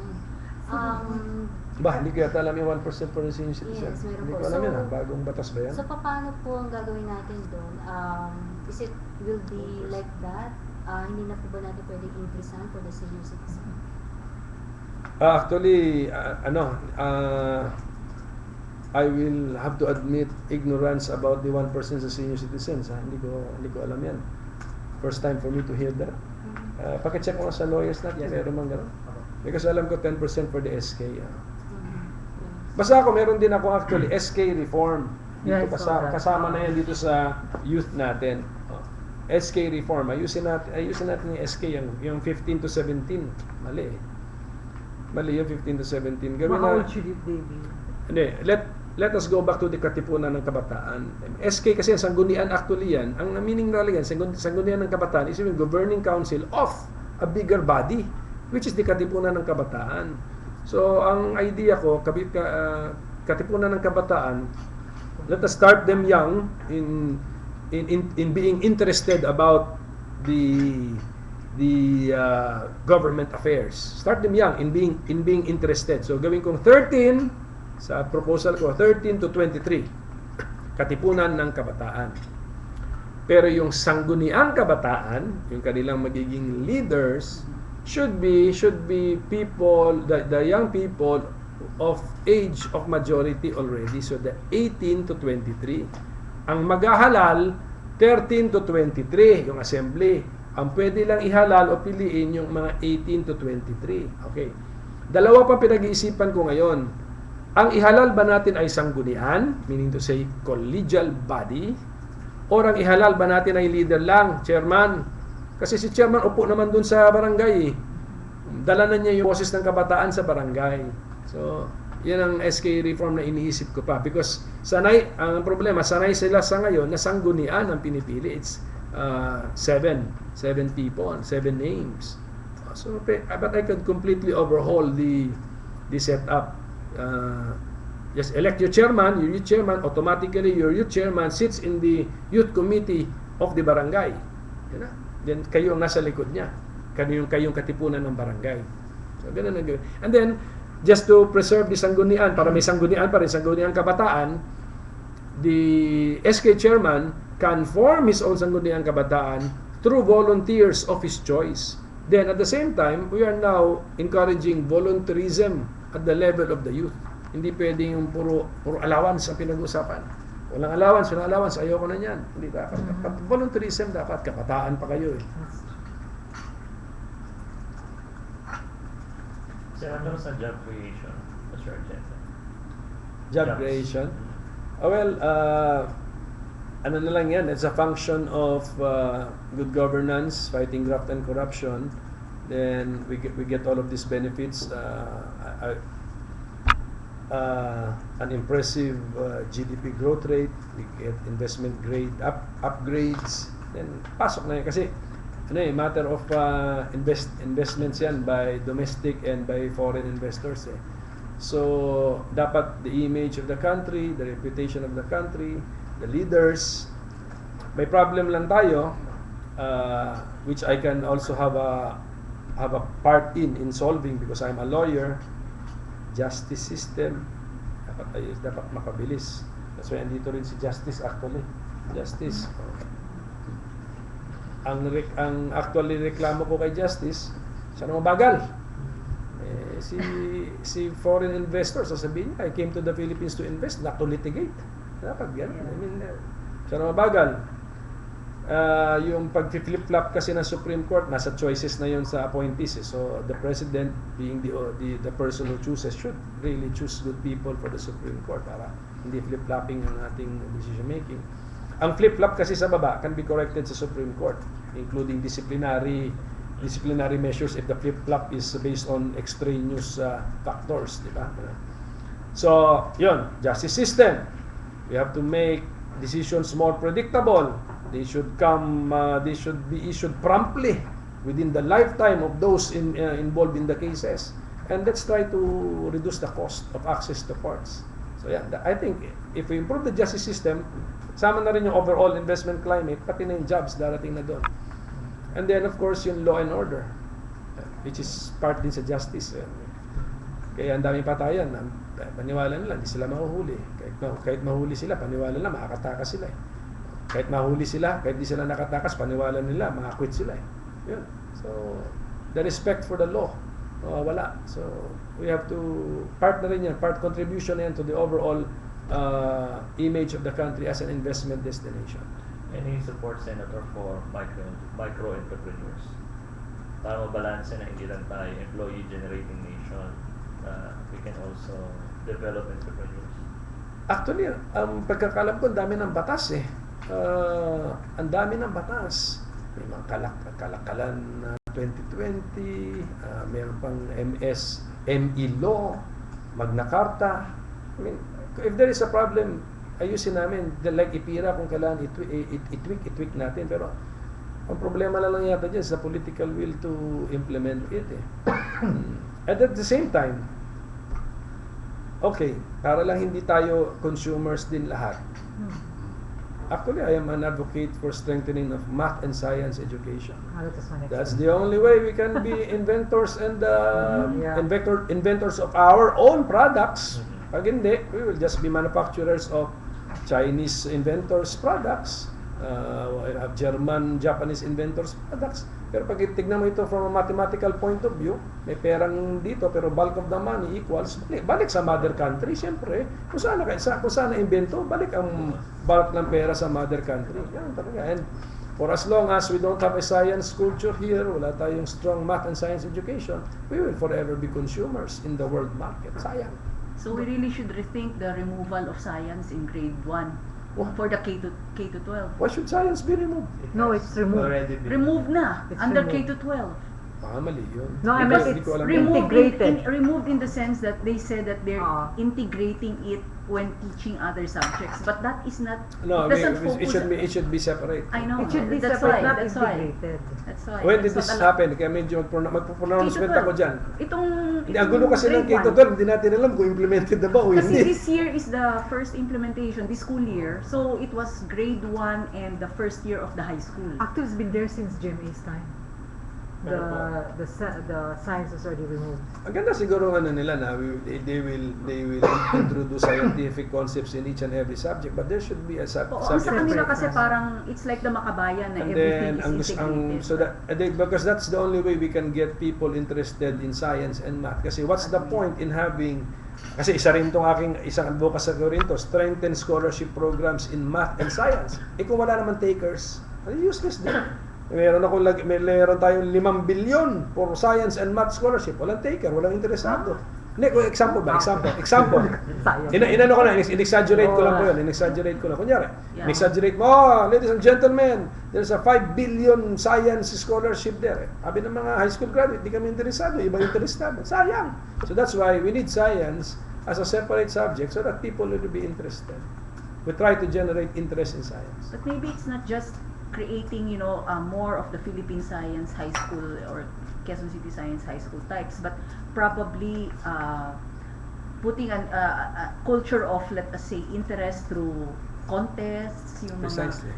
Hindi ko yata alam yung 1% for the senior citizen. Yes, meron Hindi po. ko alam So, yan. Bagong batas ba yan? So, paano po ang gagawin natin doon? Will be like that? Hindi na po ba natin pwedeng increasean for the senior citizen? Actually, I will have to admit ignorance about the 1% sa senior citizens. Hindi ko alam yan. First time for me to hear that. Pakicheck ko sa lawyers natin, meron man gano'n. Because alam ko 10% for the SK. Basta meron din ako actually SK reform. Dito kasama na yan dito sa youth natin. SK reform. Ayusin natin yung SK, yung 15 to 17. Mali yung 15 to 17. Gawin na. Hindi, let us go back to the Katipunan ng Kabataan. SK kasi ang sanggunian actually yan. Ang meaning talaga yan, sanggunian ng Kabataan is yung governing council of a bigger body, which is the Katipunan ng Kabataan. So, ang idea ko, Katipunan ng Kabataan, let us start them young in being interested about the government affairs. Start them young in being interested. So gawin kong 13 Sa proposal ko, 13 to 23. Katipunan ng kabataan. Pero yung sangguniang kabataan, yung kanilang magiging leaders, should be people, the young people of age of majority already. So the 18 to 23. Ang maghahalal, 13 to 23, yung assembly. Ang pwede lang ihalal o piliin yung mga 18 to 23. Okay. Dalawa pa pinag-iisipan ko ngayon. Ang ihalal ba natin ay sanggunian, meaning to say collegial body, o ang ihalal ba natin ay leader lang, chairman? Kasi si chairman upo naman dun sa barangay. Dala na niya yung boses ng kabataan sa barangay. So, yan ang SK reform na iniisip ko pa. Because ang problema, sanay sila sa ngayon na sanggunian ang pinipili. It's 7 people, 7 names. So, but I could completely overhaul the setup. Just elect your chairman, your youth chairman, automatically your youth chairman sits in the youth committee of the barangay. Yan na. Then kayo ang nasa likod niya. Kayong katipunan ng barangay. So, ganun ang gawin. And then, just to preserve the sanggunian, para may sanggunian pa rin, sangguniang kabataan, the SK chairman can form his own sangguniang kabataan through volunteers of his choice. Then, at the same time, we are now encouraging volunteerism at the level of the youth. Hindi pwedeng yung puro allowance ang pinag-usapan. Walang allowance, ayoko na yan. Hindi dapat. Volunteerism dapat, kabataan pa kayo eh. Senator, sa job creation, what's your agenda? Job Jobs. creation? Ano na lang yan, it's a function of good governance, fighting graft and corruption. Then we get all of these benefits. An impressive GDP growth rate, we get investment grade upgrades, then pasok na yan. Kasi matter of investments yan by domestic and by foreign investors eh. So dapat the image of the country, the reputation of the country, the leaders. May problem lang tayo, which I can also have a part in solving because I'm a lawyer. Justice system dapat mapabilis. That's why andito rin si Justice actually. Justice. Ang actually reklamo ko kay Justice, siya na mabagal. Si foreign investors, sasabihin niya, I came to the Philippines to invest, not to litigate. Dapat ganun. I mean, siya na mabagal. Yung pag-flip-flop kasi ng Supreme Court, nasa choices na yun sa appointees. So, the President, being the person who chooses, should really choose good people for the Supreme Court para hindi flip-flopping ang ating decision-making. Ang flip-flop kasi sa baba can be corrected sa Supreme Court, including disciplinary measures if the flip-flop is based on extraneous factors, di ba? So, yun, justice system. We have to make decisions more predictable. They should be issued promptly within the lifetime of those involved in the cases. And let's try to reduce the cost of access to courts. So yeah, I think if we improve the justice system, sama na rin yung overall investment climate, pati na yung jobs darating na doon. And then of course yung law and order, which is part din sa justice. Kaya ang daming patayan, paniwala nila, hindi sila mahuhuli. Kahit mahuli sila, paniwala nila, makakatakas sila eh. Kahit mahuli sila, kahit di sila nakatakas, paniwala nila, makakwit sila eh. Yun. So, the respect for the law, wala. So, we have to, part na rin yan, part contribution yan to the overall image of the country as an investment destination. Any support, Senator, for micro entrepreneurs? Para mabalanse na hindi lang tayo employee-generating nation, we can also develop entrepreneurs. Actually, ang pagkakalam ko, ang dami ng batas eh. Ang dami ng batas. May mga kalakalan na 2020, mayroon pang ME law, Magna Carta. I mean, if there is a problem, ayusin namin. Like IPIRA, kung kailangan i-tweak natin. Pero ang problema na lang yata dyan sa political will to implement it eh. And at the same time, okay, para lang hindi tayo consumers din lahat. Actually, I am an advocate for strengthening of math and science education. That's the only way we can be inventors and inventors of our own products. Pag hindi, we will just be manufacturers of Chinese inventors products, German, Japanese inventors products. Pero pag tignan mo ito from a mathematical point of view, may perang dito pero bulk of the money equals, balik sa mother country, siyempre. Kung saan na-invento, balik ang bulk ng pera sa mother country. Yan talaga. And for as long as we don't have a science culture here, wala tayong strong math and science education, we will forever be consumers in the world market. Sayang. So we really should rethink the removal of science in grade 1 for the K to 12. Why should science be removed? No, it's removed. Already been Removed na It's under removed. K to 12. Mali yun. No, I mean, Because Hindi ko alam removed. yun. Integrated. removed in the sense that they said that they're Ah. integrating it when teaching other subjects, but that is not. No, it doesn't it focus. should be separate. I know. It should be that's separate, why. not That's why. integrated. That's why. When did That's this not allowed. happen? Kaya medyo magpo-pronouncement ako dyan. Itong Hindi, ang gulo kasi ng grade K-12, 1. hindi natin alam kung implemented na ba o Kasi hindi. this year is the first implementation, this school year. So it was grade 1 and the first year of the high school. Actually, it's been there since GMA's time. The science is already removed. Ang ganda siguro ano nila na they will introduce scientific concepts in each and every subject, but there should be a Oo, ang sa subject. kanila kasi parang it's like the makabayan na And everything then is integrated. because that's the only way we can get people interested in science and math. Kasi what's the point in having, kasi isa rin itong isang advocacy ko rin to, strengthen scholarship programs in math and science. Kung wala naman takers, useless din. Meron tayong 5 billion for science and math scholarship. Walang taker, walang interesado. Hindi, example. Science. Inano ko na, in-exaggerate ko lang po yun. In-exaggerate ko lang. Kunyari, in-exaggerate mo, ladies and gentlemen, there's a 5 billion science scholarship there. Sabi ng mga high school graduate, di kami interesado, iba interesado. Sayang. So that's why we need science as a separate subject so that people will be interested. We try to generate interest in science. But maybe it's not just creating, more of the Philippine Science High School or Quezon City Science High School types, but probably putting a culture of, let us say, interest through contests, yung mga Precisely.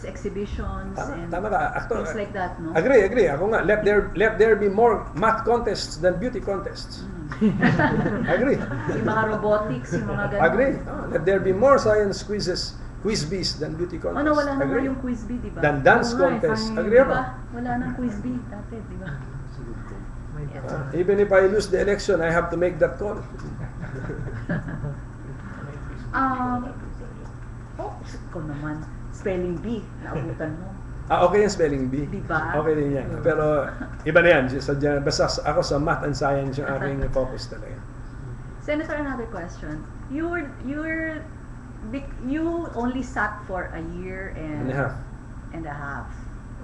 exhibitions, and Tama ka. things like that, no? Agree. Ako nga, let there be more math contests than beauty contests. Agree. Yung mga robotics, yung mga ganun. Agree. Let there be more science quiz bees than beauty contests. Wala na nga Agree. yung quiz bee, di ba? Than dance Oo nga, contest. funny. Agree ako. Diba? Wala nang quiz bee dati, di ba? My God. Even if I lose the election, I have to make that call. Ikaw naman, spelling bee, naabutan mo. Okay yung spelling bee. Diba? Okay din yan. Pero iba na yan. Basta ako sa math and science yung aking focus talaga. Senator, another question. You only sat for a year And a half. and a half.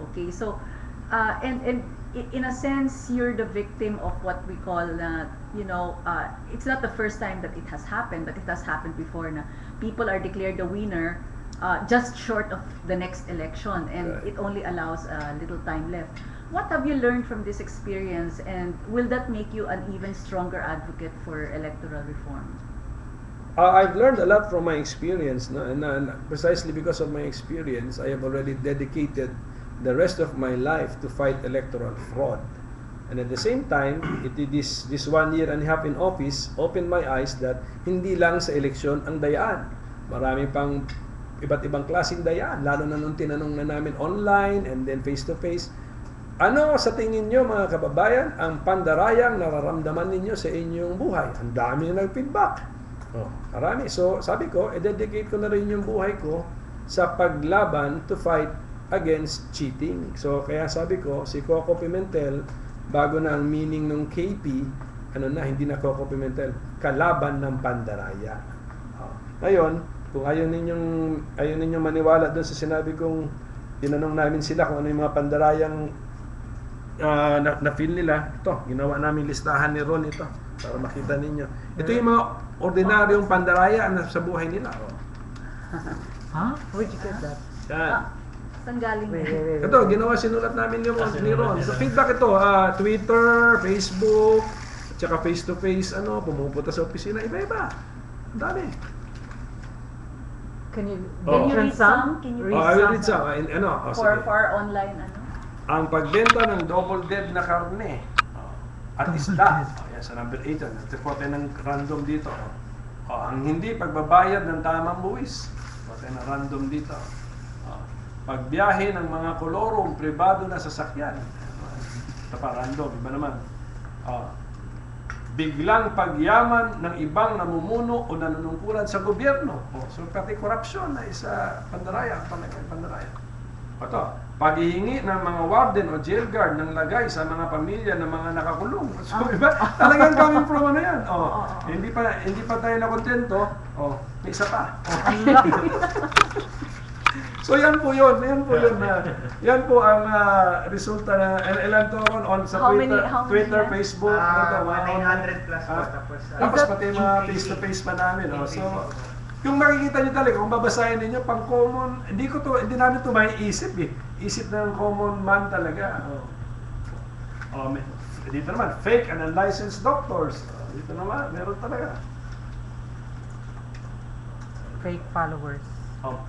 Okay, so and in a sense, you're the victim of what we call it's not the first time that it has happened, but it has happened before na people are declared the winner just short of the next election, and Right. it only allows a little time left. What have you learned from this experience, and will that make you an even stronger advocate for electoral reform? I've learned a lot from my experience, no? And precisely because of my experience, I have already dedicated the rest of my life to fight electoral fraud. And at the same time, this 1 year and a half in office opened my eyes that hindi lang sa eleksyon ang dayaan. Marami pang iba't ibang klaseng dayaan, lalo na nung tinanong na namin online and then face-to-face. Ano sa tingin nyo mga kababayan ang pandarayang nararamdaman ninyo sa inyong buhay? Ang dami na nag-feedback. Marami. So sabi ko, dedicate ko na rin yung buhay ko sa paglaban to fight against cheating. So kaya sabi ko, si Koko Pimentel, bago na ang meaning ng KP, hindi na Koko Pimentel, kalaban ng pandaraya. Ngayon, kung ayaw ninyong maniwala doon sa sinabi kong tinanong namin sila kung ano yung mga pandarayang na-feel nila, ito, ginawa namin listahan ni Ron ito para makita ninyo. Ito yung mga ordinaryong pandaraya na sa buhay nila. Huh? Where'd you get that? Yan. Saan galing Wait. Ito, sinulat namin ni Ron. So feedback ito, Twitter, Facebook, tsaka face-to-face, pumupunta sa opisina, iba-iba. Ang dami. Can you Can you mention read some? Can you I will read some. For Sige. online, Ang pagbenta ng double dead na karne at isda. Yan, sa number 8. Nagtipo tayo ng random dito. ang hindi pagbabayad ng tamang buwis. Bakit na random dito. Pagbiyahe ng mga kolorong pribado na sasakyan. Ito pa, random. Iba naman. Biglang pagyaman ng ibang namumuno o nanunungkulan sa gobyerno. So, pati korupsyon na isa pandaraya. Ito, paghihingi ng mga warden o jail guard ng lagay sa mga pamilya ng mga nakakulong. So, iba, talagang coming from ano yan. Hindi pa tayo nakontento. May isa pa. So yan po yun. Yan po ang resulta na ilan to on sa How Twitter, many Twitter, yan? Facebook, 900 plus po. tapos pati mga face-to-face pa namin. So, yung makikita nyo talaga, kung babasahin ninyo, pang common, hindi namin ito maiisip eh. Isip ng common man talaga. Dito naman, fake and unlicensed doctors. Dito naman, meron talaga. Fake followers.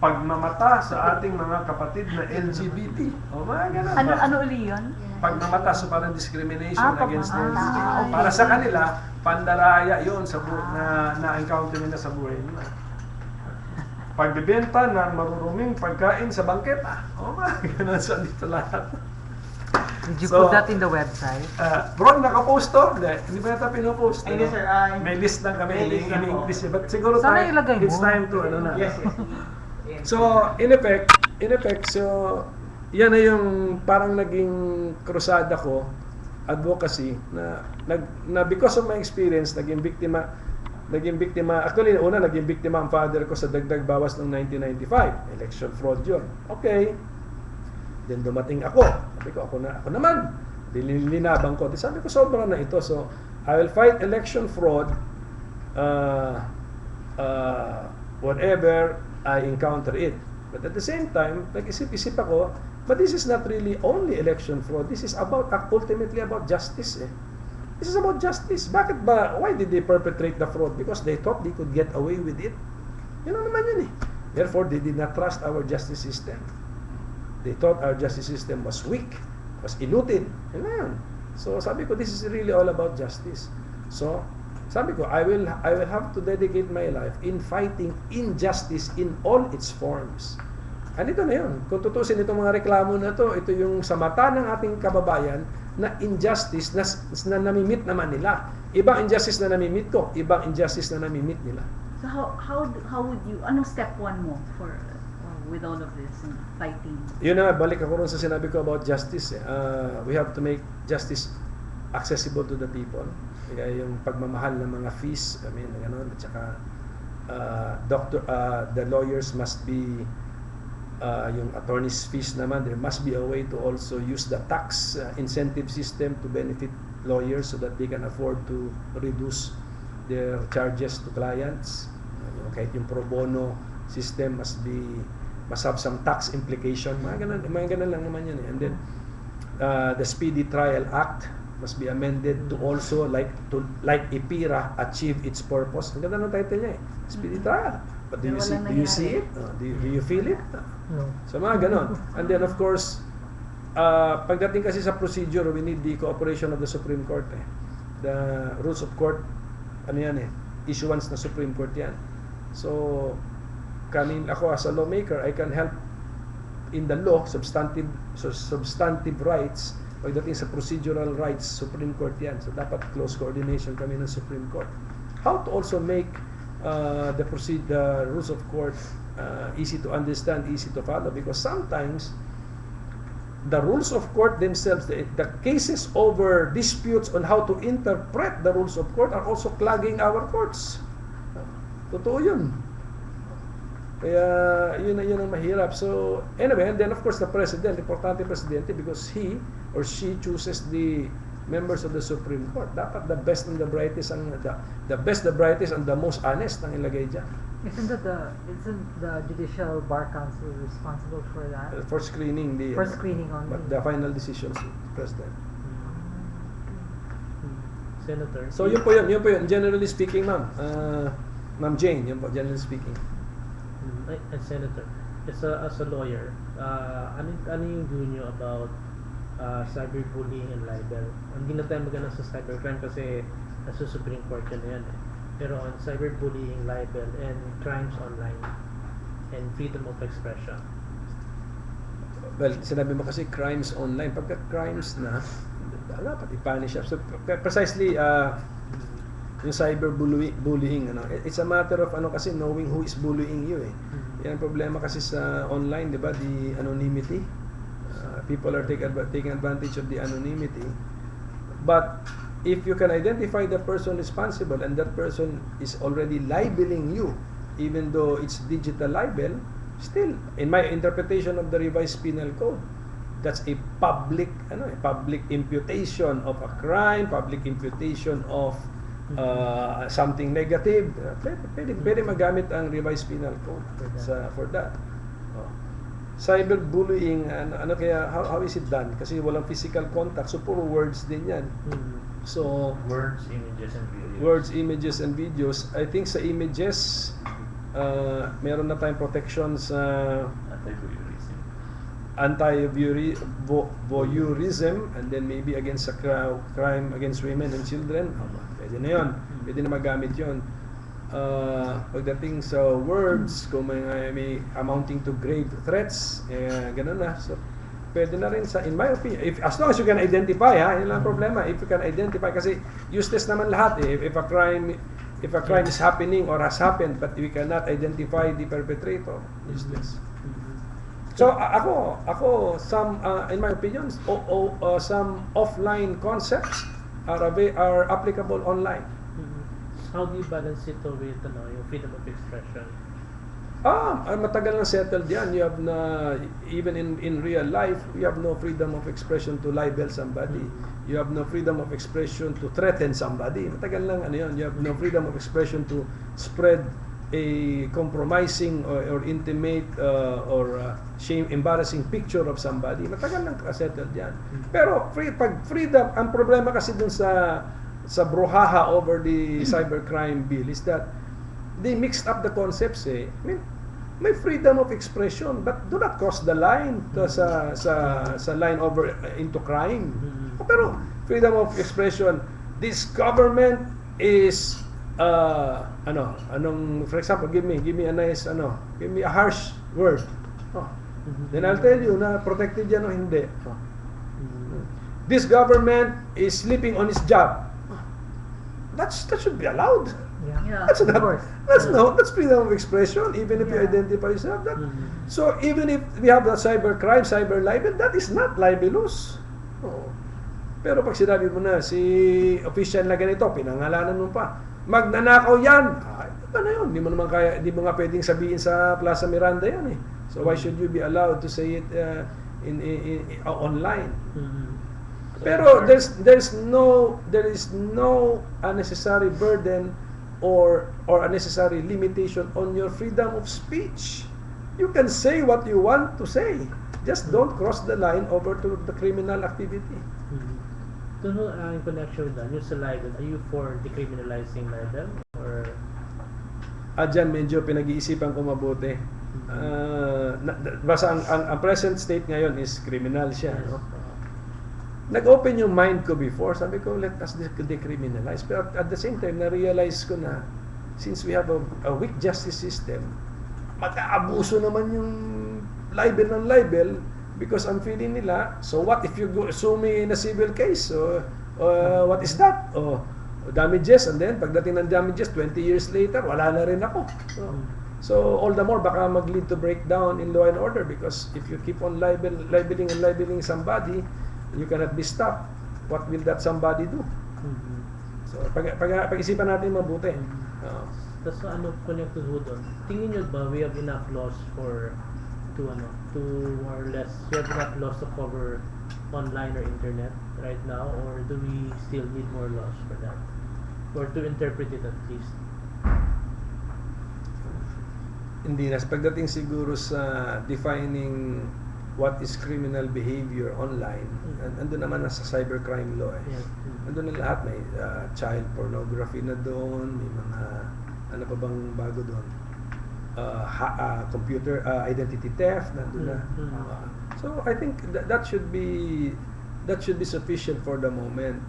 Pagmamata sa ating mga kapatid na LGBT. Mga ganun. Ano uli yun? Pagmamata, so parang discrimination against pagmamata. LGBT. Okay. Para sa kanila, pandaraya yun sa na-encounter nila sa buhay nila. Pagbibenta ng maruruming pagkain sa bangketa. Mga ganun sa dito lahat. Did you put that in the website? Bro, nakapost to? Hindi ba yata pinopost? Hindi, sir. May list lang kami May list lang po. in-English. But siguro Sana ilagay mo. it's time to ano na. Yes. So, in effect, so, yan na yung parang naging krusada ko, advocacy, na because of my experience, naging biktima, actually, naging biktima ang father ko sa dagdag bawas ng 1995, election fraud yun. Okay. Then dumating ako. Sabi ko, ako naman. Linabang ko. Sabi ko, sobra na ito. So, I will fight election fraud, whatever I encounter it. But at the same time, nag-isip-isip ako, but this is not really only election fraud. This is ultimately about justice. This is about justice. Bakit ba? Why did they perpetrate the fraud? Because they thought they could get away with it. Yun naman yun eh. Therefore, they did not trust our justice system. They thought our justice system was weak, was inutil. Yun na yun. So sabi ko, this is really all about justice. So, sabi ko, I will have to dedicate my life in fighting injustice in all its forms. Andito na yun. Kung tutusin itong mga reklamo na to, ito yung sa mata ng ating kababayan na injustice na namimit naman nila. Ibang injustice na namimit ko, ibang injustice na namimit nila. So how would you, anong step one mo for with all of this and fighting? Yun na, balik ako rin sa sinabi ko about justice. We have to make justice accessible to the people. Kaya yung pagmamahal ng mga fees, gano'n, at saka the lawyers must be, yung attorney's fees naman, there must be a way to also use the tax incentive system to benefit lawyers so that they can afford to reduce their charges to clients. Kahit yung pro bono system must have some tax implication. Mga ganun lang naman yun. And then, the Speedy Trial Act must be amended to also like IPIRA achieve its purpose. Ang ganda ng title niya Speedy Trial. But do you see it? Do you feel it? No. So mga ganon. And then of course, pagdating kasi sa procedure, we need the cooperation of the Supreme Court. The rules of court, issuance na Supreme Court yan. So, ako as a lawmaker, I can help in the law, substantive rights. Pagdating sa procedural rights, Supreme Court yan. So, dapat close coordination kami ng Supreme Court. How to also make the rules of court easy to understand, easy to follow. Because sometimes, the rules of court themselves, the cases over disputes on how to interpret the rules of court are also clogging our courts. Totoo yun. Kaya yun ang mahirap. So anyway, and then of course the president, importante presidente because he or she chooses the members of the Supreme Court. Dapat the best and the brightest the best, the brightest and the most honest ang ilagay diyan. Isn't the Judicial Bar Council responsible for that? For screening For screening only. But the final decisions of the president. Senator. So yun po yun. Generally speaking, Ma'am Jane, yun po, generally speaking. Senator, as a lawyer, ano yung view nyo about cyberbullying and libel? Hindi na tayo magana sa cybercrime kasi nasa Supreme Court yan. Pero on cyberbullying, libel, and crimes online, and freedom of expression. Well, sinabi mo kasi crimes online. Pagka crimes na, dapat i-punish siya. So, precisely, yung cyberbullying, it's a matter of kasi knowing who is bullying you eh. Yan ang problema kasi sa online, di ba? The anonymity. People are taking advantage of the anonymity. But if you can identify the person responsible and that person is already libeling you, even though it's digital libel, still, in my interpretation of the revised penal code, that's a public imputation of a crime, public imputation of something negative. Pwede magamit ang revised penal code for that. Cyberbullying, how is it done? Kasi walang physical contact, so puro words din yan. So Words, images, and videos. words, images, and videos. I think sa images, meron na tayong protection sa anti-voyeurism, and then maybe against a crime against women and children. Pwede na yun. Pwede na magamit yun. Pagdating sa words, kung may amounting to grave threats, ganun na. So, pwede na rin in my opinion, as long as you can identify, yun lang ang problema. If you can identify, kasi useless naman lahat eh. If a crime is happening or has happened, but we cannot identify the perpetrator, useless. So some in my opinion, some offline concepts are applicable online. How do you balance it with yung freedom of expression? Matagal na settled yan. You have even in real life, you have no freedom of expression to libel somebody. You have no freedom of expression to threaten somebody. Matagal lang yun. You have no freedom of expression to spread a compromising or intimate or embarrassing picture of somebody. Matagal lang settled yan. Pero pag freedom, ang problema kasi dun sa brouhaha over the cybercrime bill is that they mixed up the concepts eh. I mean, may freedom of expression, but do not cross the line sa line over into crime. Pero freedom of expression, this government is for example, give me a nice give me a harsh word. Then I'll tell you na protected yan o hindi. This government is sleeping on his job. That should be allowed. Yeah. That's freedom of expression, even if you Yeah. identify yourself. So even if we have the cybercrime, cyber libel, that is not libelous. Pero pag sinabi mo na si official na ganito, pinangalanan mo pa, magnanakaw yan. Ano yun? Di mo nga pwedeng sabihin sa Plaza Miranda yan eh. So why should you be allowed to say it online? Pero there is no unnecessary burden or unnecessary limitation on your freedom of speech. You can say what you want to say. Just don't cross the line over to the criminal activity. In connection with that, yung sa libel, are you for decriminalizing libel? Or Diyan medyo pinag-iisipan ko mabuti. Basta ang present state ngayon is criminal siya. No? Nag-open yung mind ko before. Sabi ko, let us decriminalize. Pero at the same time, na-realize ko na since we have a weak justice system, mag-aabuso naman yung libel ng libel because ang feeling nila, so what if you sue me in a civil case? What is that? Damages, and then pagdating ng damages 20 years later wala na rin ako. So all the more baka mag-lead to breakdown in law and order because if you keep on libeling somebody, you cannot be stopped. What will that somebody do? So pag-isipan natin mabuti. Tapos connected ho doon, tingin nyo ba we have enough laws to more or less, we have enough laws to cover online or internet right now, or do we still need more laws for that? Or to interpret it at least? Hindi na. Pagdating siguro sa defining what is criminal behavior online, andun naman nasa cybercrime law eh. Andun na lahat. May child pornography na doon, may mga ano pa bang bago doon? Computer identity theft nandun na. So I think that should be sufficient for the moment.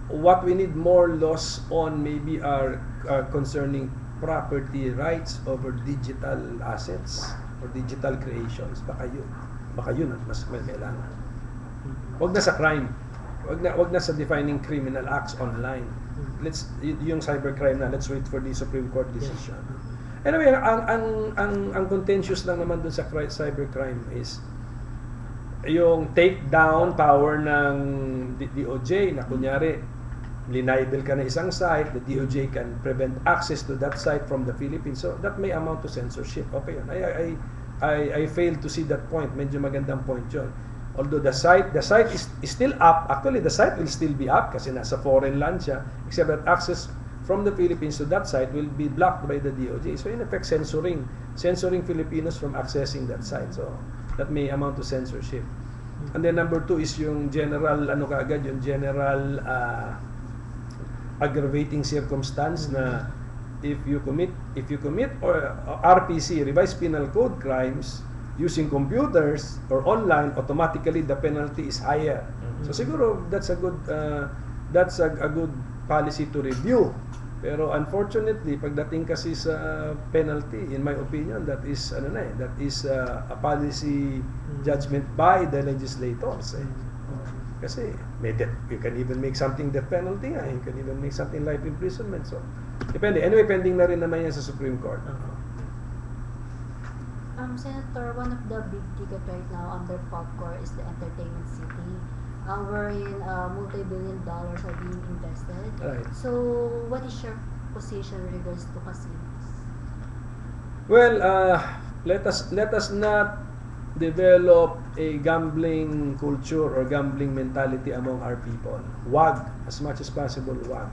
what we need more laws on maybe are concerning property rights over digital assets or digital creations. Baka yun at mas may kailangan. Wag na sa crime. Wag na sa defining criminal acts online. Yung cybercrime na, let's wait for the Supreme Court decision. Anyway, ang contentious lang naman dun sa cybercrime is yung take-down power ng DOJ na kunyari, linibel ka na isang site, the DOJ can prevent access to that site from the Philippines. So that may amount to censorship. Okay yun. I fail to see that point. Medyo magandang point yun. Although the site is still up. Actually, the site will still be up kasi nasa foreign land siya. Except that access from the Philippines to that site will be blocked by the DOJ. So in effect, censoring Filipinos from accessing that site. So that may amount to censorship. And then number 2 is yung general, yung general aggravating circumstance na if you commit or RPC, Revised Penal Code crimes using computers or online, automatically the penalty is higher. So siguro that's a good policy to review. Pero unfortunately, pagdating kasi sa penalty, in my opinion, that is a policy judgment by the legislators. Kasi you can even make something death penalty, you can even make something life imprisonment. So depende. Anyway, pending na rin naman yan sa Supreme Court. Senator, one of the big ticket right now under POPCOR is the entertainment city, wherein multi-billion dollars are being invested. Right. So, what is your position in regards to casinos? Well, let us not develop a gambling culture or gambling mentality among our people. Wag, as much as possible, wag.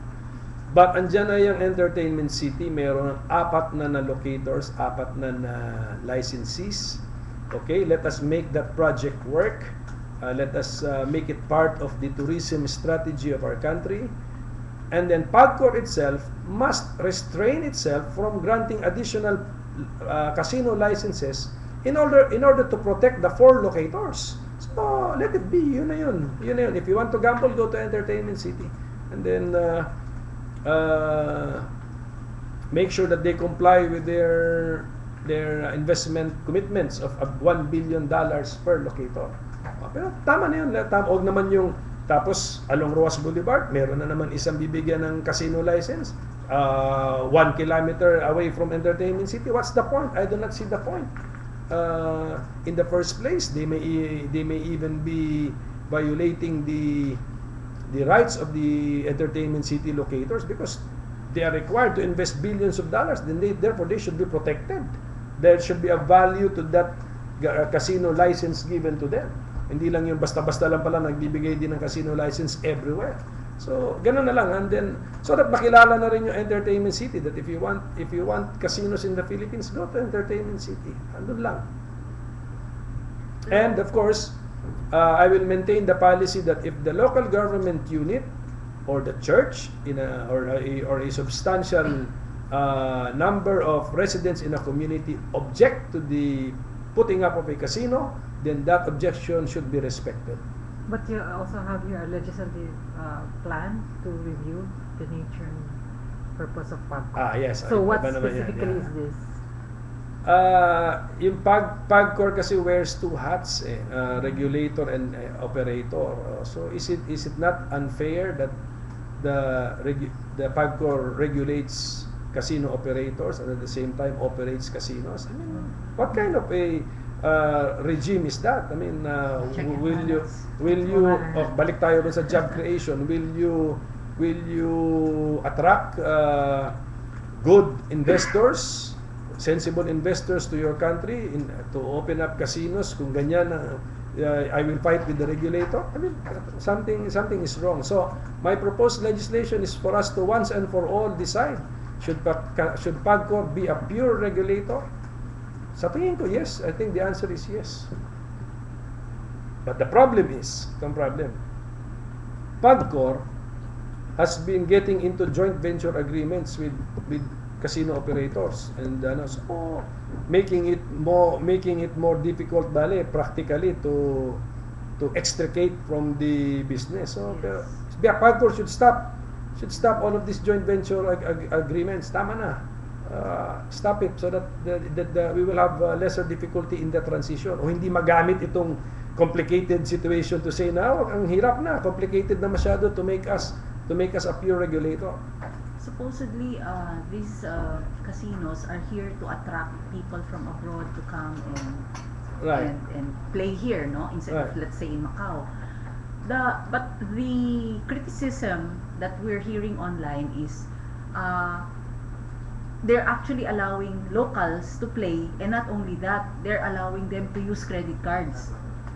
But andyan na yung entertainment city, meron 4 na locators, 4 na licensees. Okay, let us make that project work. Let us make it part of the tourism strategy of our country. And then PAGCOR itself must restrain itself from granting additional casino licenses in order to protect the 4 locators. So let it be, yun na yun. If you want to gamble, go to entertainment city. And then make sure that they comply with their investment commitments of $1 billion per locator. Pero tama na yun. Huwag naman yung tapos along Roas Boulevard, meron na naman isang bibigyan ng casino license 1 kilometer away from entertainment city. What's the point? I do not see the point. In the first place, they may even be violating the rights of the entertainment city locators because they are required to invest billions of dollars. Therefore, they should be protected. There should be a value to that casino license given to them. Hindi lang yung basta-basta lang pala nagbibigay din ng casino license everywhere. So, ganun na lang. And then, so that makilala na rin yung entertainment city that if you want casinos in the Philippines, go to entertainment city. Andun lang. And of course, I will maintain the policy that if the local government unit or the church or a substantial number of residents in a community object to the putting up of a casino, then that objection should be respected. But you also have your legislative plan to review the nature and purpose of PAGCOR. Yes. So what specifically is this? Yung PAGCOR kasi wears 2 hats, regulator and operator. So is it not unfair that the PAGCOR regulates casino operators and at the same time operates casinos? I mean, what kind of a regime is that? I mean, will you balik tayo dun sa job creation, will you attract good investors, sensible investors to your country to open up casinos kung ganyan I will fight with the regulator? I mean, something is wrong. So my proposed legislation is for us to once and for all decide, should PAGCOR be a pure regulator? Sa tingin ko, yes. I think the answer is yes. But the problem is, PAGCOR has been getting into joint venture agreements with casino operators and so making it more difficult practically to extricate from the business. So PAGCOR should stop all of these joint venture agreements. Tama na. Stop it so that we will have lesser difficulty in the transition. O hindi magamit itong complicated situation to say na ang hirap na, complicated na masyado to make us a pure regulator. Supposedly, these casinos are here to attract people from abroad to come and play here, no? Instead of, let's say, in Macau. But the criticism that we're hearing online is they're actually allowing locals to play, and not only that, they're allowing them to use credit cards.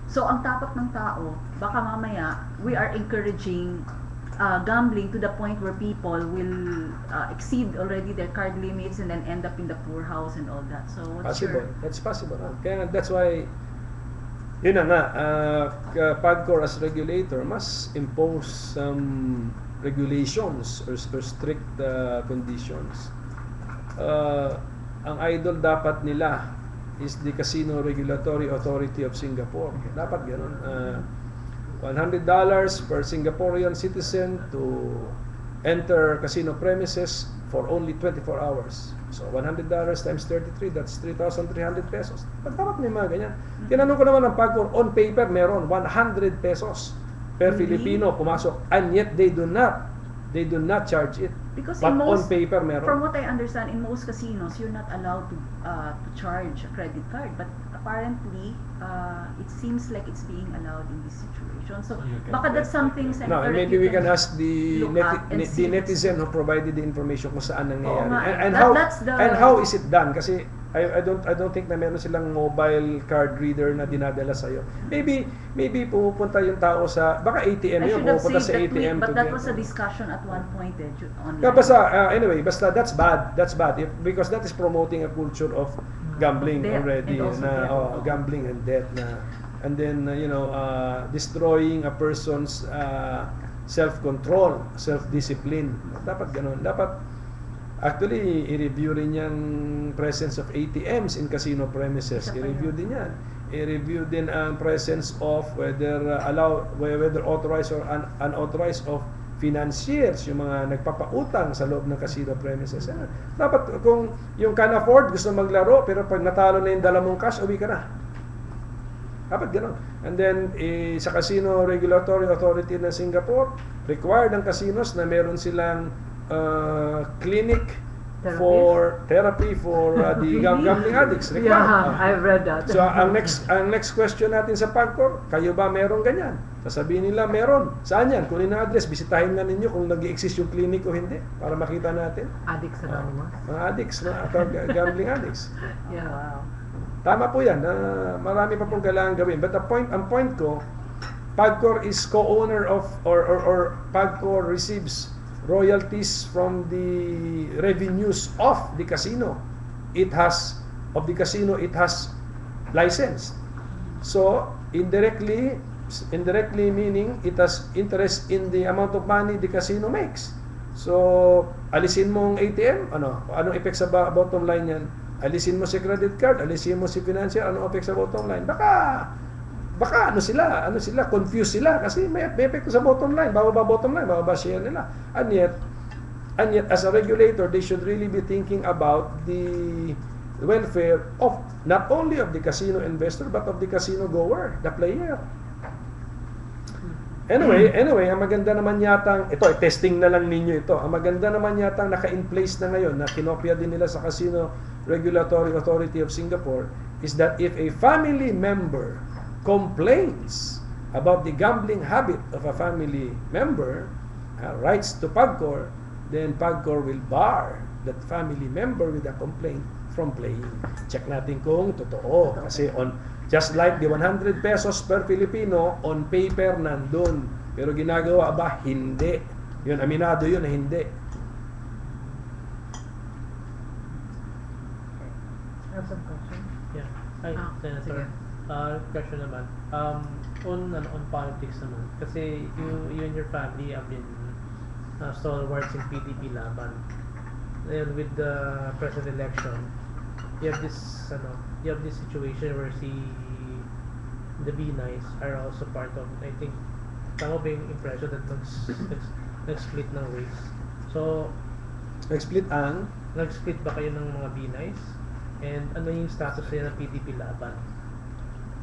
So ang tapak ng tao, baka mamaya we are encouraging gambling to the point where people will exceed already their card limits and then end up in the poorhouse and all that. So what's Possible. your... That's possible. Kaya that's why, yun na nga, PAGCOR as regulator must impose some regulations or strict conditions. Ang idol dapat nila is the Casino Regulatory Authority of Singapore. Dapat ganun. $100 per Singaporean citizen to enter casino premises for only 24 hours. So $100 times 33, that's 3,300 pesos. Dapat may mga ganyan. Tinanong ko naman ng PAGCOR, on paper meron 100 pesos per Filipino pumasok, and yet they do not charge it. Because but in most, on paper meron. From what I understand, in most casinos, you're not allowed to charge a credit card. But apparently, it seems like it's being allowed in this situation. So baka that's something, No, and maybe we can ask the netizen who provided the information kung saan nangyayari. And how is it done? Kasi I don't think na meron silang mobile card reader na dinadala sa iyo. Maybe pupunta yung tao sa baka ATM yun, pupunta sa ATM but to that get. was a discussion at one point online. Anyway, basta that's bad. Because that is promoting a culture of gambling debt, already na gambling and debt na, and then destroying a person's self-control, self-discipline. Dapat ganun. Dapat actually i-review rin yung presence of ATMs in casino premises. I-review din yan. I-review din ang presence of whether authorized or unauthorized of financiers, yung mga nagpapautang sa loob ng casino premises. Dapat kung yung can afford, gusto maglaro, pero pag natalo na yung dala mong cash, uwi ka na. Dapat gano'n. And then, sa Casino Regulatory Authority ng Singapore, required ng casinos na meron silang clinic for therapy for the gambling addicts. Required. Yeah, I've read that. So, ang next question natin sa PAGCOR, kayo ba meron ganyan? Sasabihin nila meron. Saan yan? Kunin ang address, bisitahin na ninyo kung nag-i-exist yung clinic o hindi para makita natin. Addicts Anonymous. Mga addicts, gambling addicts. Yeah, wow. Tama po yan. Marami pa pong kailangan gawin. But ang point ko, PAGCOR is co-owner of or PAGCOR receives royalties from the revenues of the casino. It has license. So indirectly meaning it has interest in the amount of money the casino makes. So alisin mo ang ATM, anong effect sa bottom line yan? Alisin mo si credit card, alisin mo si financial, anong effect sa bottom line? Baka ano sila, confused sila kasi may epekto sa bottom line, bababa share nila. And yet as a regulator, they should really be thinking about the welfare of not only of the casino investor but of the casino goer, the player. Anyway, ang maganda naman yatang testing na lang ninyo ito. Ang maganda naman yatang naka-in place na ngayon na kinopya din nila sa Casino Regulatory Authority of Singapore is that if a family member complains about the gambling habit of a family member, writes to PAGCOR, then PAGCOR will bar that family member with a complaint from playing. Check natin kung totoo. Kasi just like the 100 pesos per Filipino, on paper nandun. Pero ginagawa ba? Hindi. Yun, aminado yun na hindi. I have some questions. Yeah. Hi, Senator. Question naman. On politics naman. Kasi you and your family have been stalwarts in PDP laban. And with the president election, you have this situation where the B-Nice are also part of, I think, tama ba yung impression that nag-split ng ways? So, Nag-split ang nag-split ba kayo ng mga B-Nice? And ano yung status nila ng PDP laban?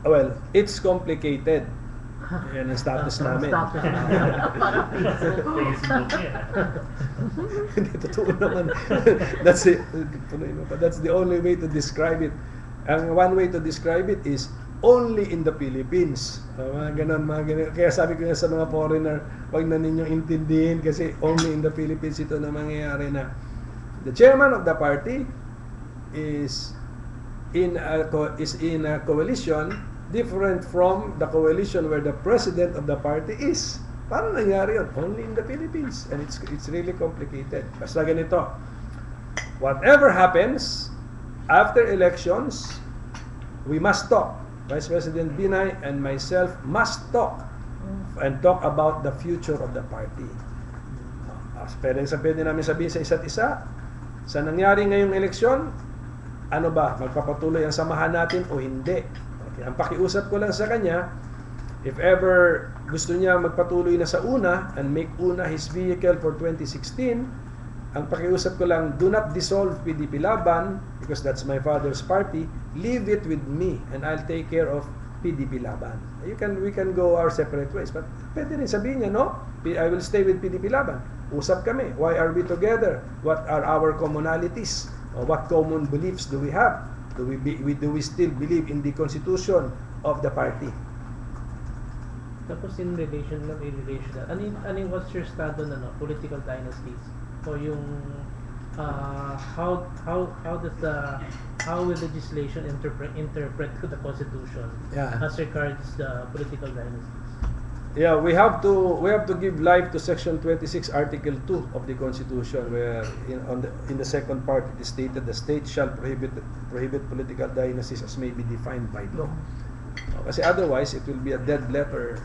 well, it's complicated. Yan ang status namin. Parang Facebook. Facebook yan. Hindi, totoo naman. That's the only way to describe it. Ang one way to describe it is only in the Philippines. Mga ganon. Kaya sabi ko nga sa mga foreigner, wag na ninyong intindihin kasi only in the Philippines ito na mangyayari na the chairman of the party is in a coalition different from the coalition where the president of the party is. Paano nangyari yun? Only in the Philippines. And it's really complicated. Basta ganito, whatever happens after elections, we must talk. Vice President Binay and myself must talk and talk about the future of the party. Pwede namin sabihin sa isa't isa, sa nangyari ngayong eleksyon, ano ba, magpapatuloy ang samahan natin o hindi? Okay. Ang pakiusap ko lang sa kanya, if ever gusto niya magpatuloy na sa UNA and make UNA his vehicle for 2016, ang pakiusap ko lang, do not dissolve PDP Laban because that's my father's party. Leave it with me and I'll take care of PDP Laban. We can go our separate ways. But pwede rin sabihin niya, no? I will stay with PDP Laban. Usap kami. Why are we together? What are our commonalities? Or what common beliefs do we have? Do we still believe in the constitution of the party? Tapos in relation, what's your stand on political dynasties? O yung how will legislation interpret the constitution as regards the political dynasties? Yeah, we have to give life to Section 26, Article 2 of the Constitution, where in the second part it is stated the state shall prohibit political dynasties as may be defined by law. Kasi otherwise it will be a dead letter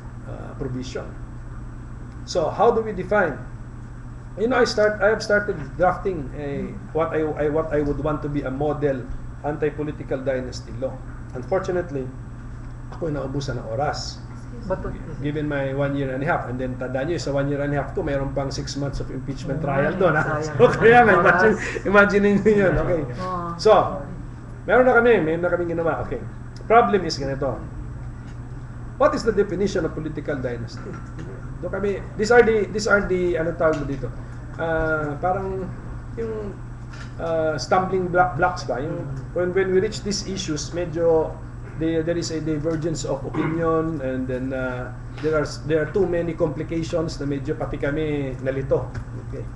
provision. So how do we define? I have started drafting what I would want to be a model anti-political dynasty law. Unfortunately, ako ay naubusan ng oras. Given my 1 year and a half, and then tandaan nyo, sa 1 year and a half ko, mayroon pang 6 months of impeachment trial doon. So, kaya imagine nyo yun. Okay. So, meron na kaming ginawa. Okay. Problem is ganito. What is the definition of political dynasty? These are the ano tawag mo dito? Parang yung stumbling blocks ba? Yung when we reach these issues, medyo there is a divergence of opinion, and then there are too many complications na medyo pati kami nalito. Okay.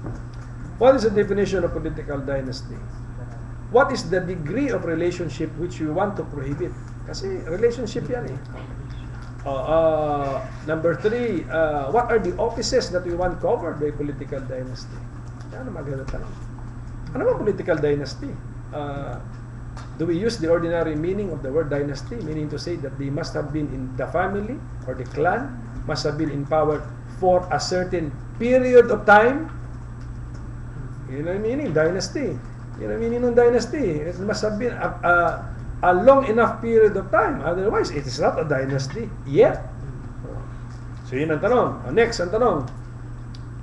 What is the definition of political dynasty? What is the degree of relationship which we want to prohibit? Kasi relationship yan eh. Number 3, what are the offices that we want covered by political dynasty? Ano maganda tanong? Ano ba political dynasty? Do we use the ordinary meaning of the word dynasty, meaning to say that they must have been in the family or the clan, must have been in power for a certain period of time? Yun ang meaning, dynasty. Yun ang meaning ng dynasty. It must have been a long enough period of time. Otherwise, it is not a dynasty yet. So yun ang tanong. Next, ang tanong.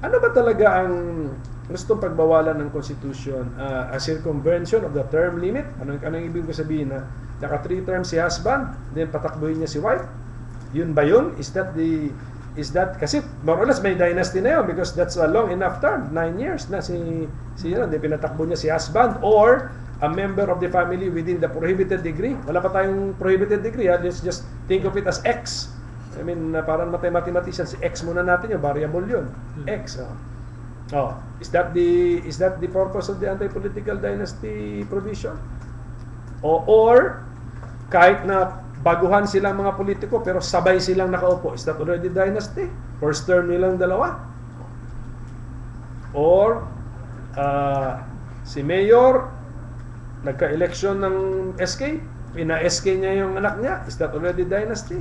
Ano ba talaga ang gustong pagbawalan ng Constitution? A circumvention of the term limit? Anong ibig ko sabihin na naka 3 terms si husband, then patakbuhin niya si wife? Yun ba yun? Is that kasi more or less may dynasty na yun because that's a long enough term, 9 years na si yun, then pinatakbo niya si husband or a member of the family within the prohibited degree. Wala pa tayong prohibited degree, let's just think of it as X. I mean, parang mathematician, si X muna natin yun, variable yun. X. Is that the purpose of the anti-political dynasty provision? Or kahit na baguhan silang mga politiko pero sabay silang nakaupo, is that already dynasty? First term nilang dalawa? Or si mayor nagka-election ng SK, pina-SK niya yung anak niya, is that already dynasty?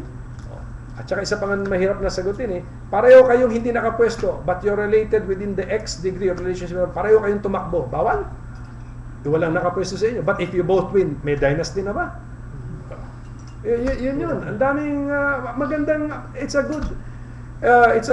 At saka isa pang mahirap na sagutin pareho kayong hindi nakapwesto but you're related within the X degree of relationship, pareho kayong tumakbo, bawal? Walang nakapwesto sa inyo, but if you both win, may dynasty na ba? Yun ang daming magandang, it's a good It's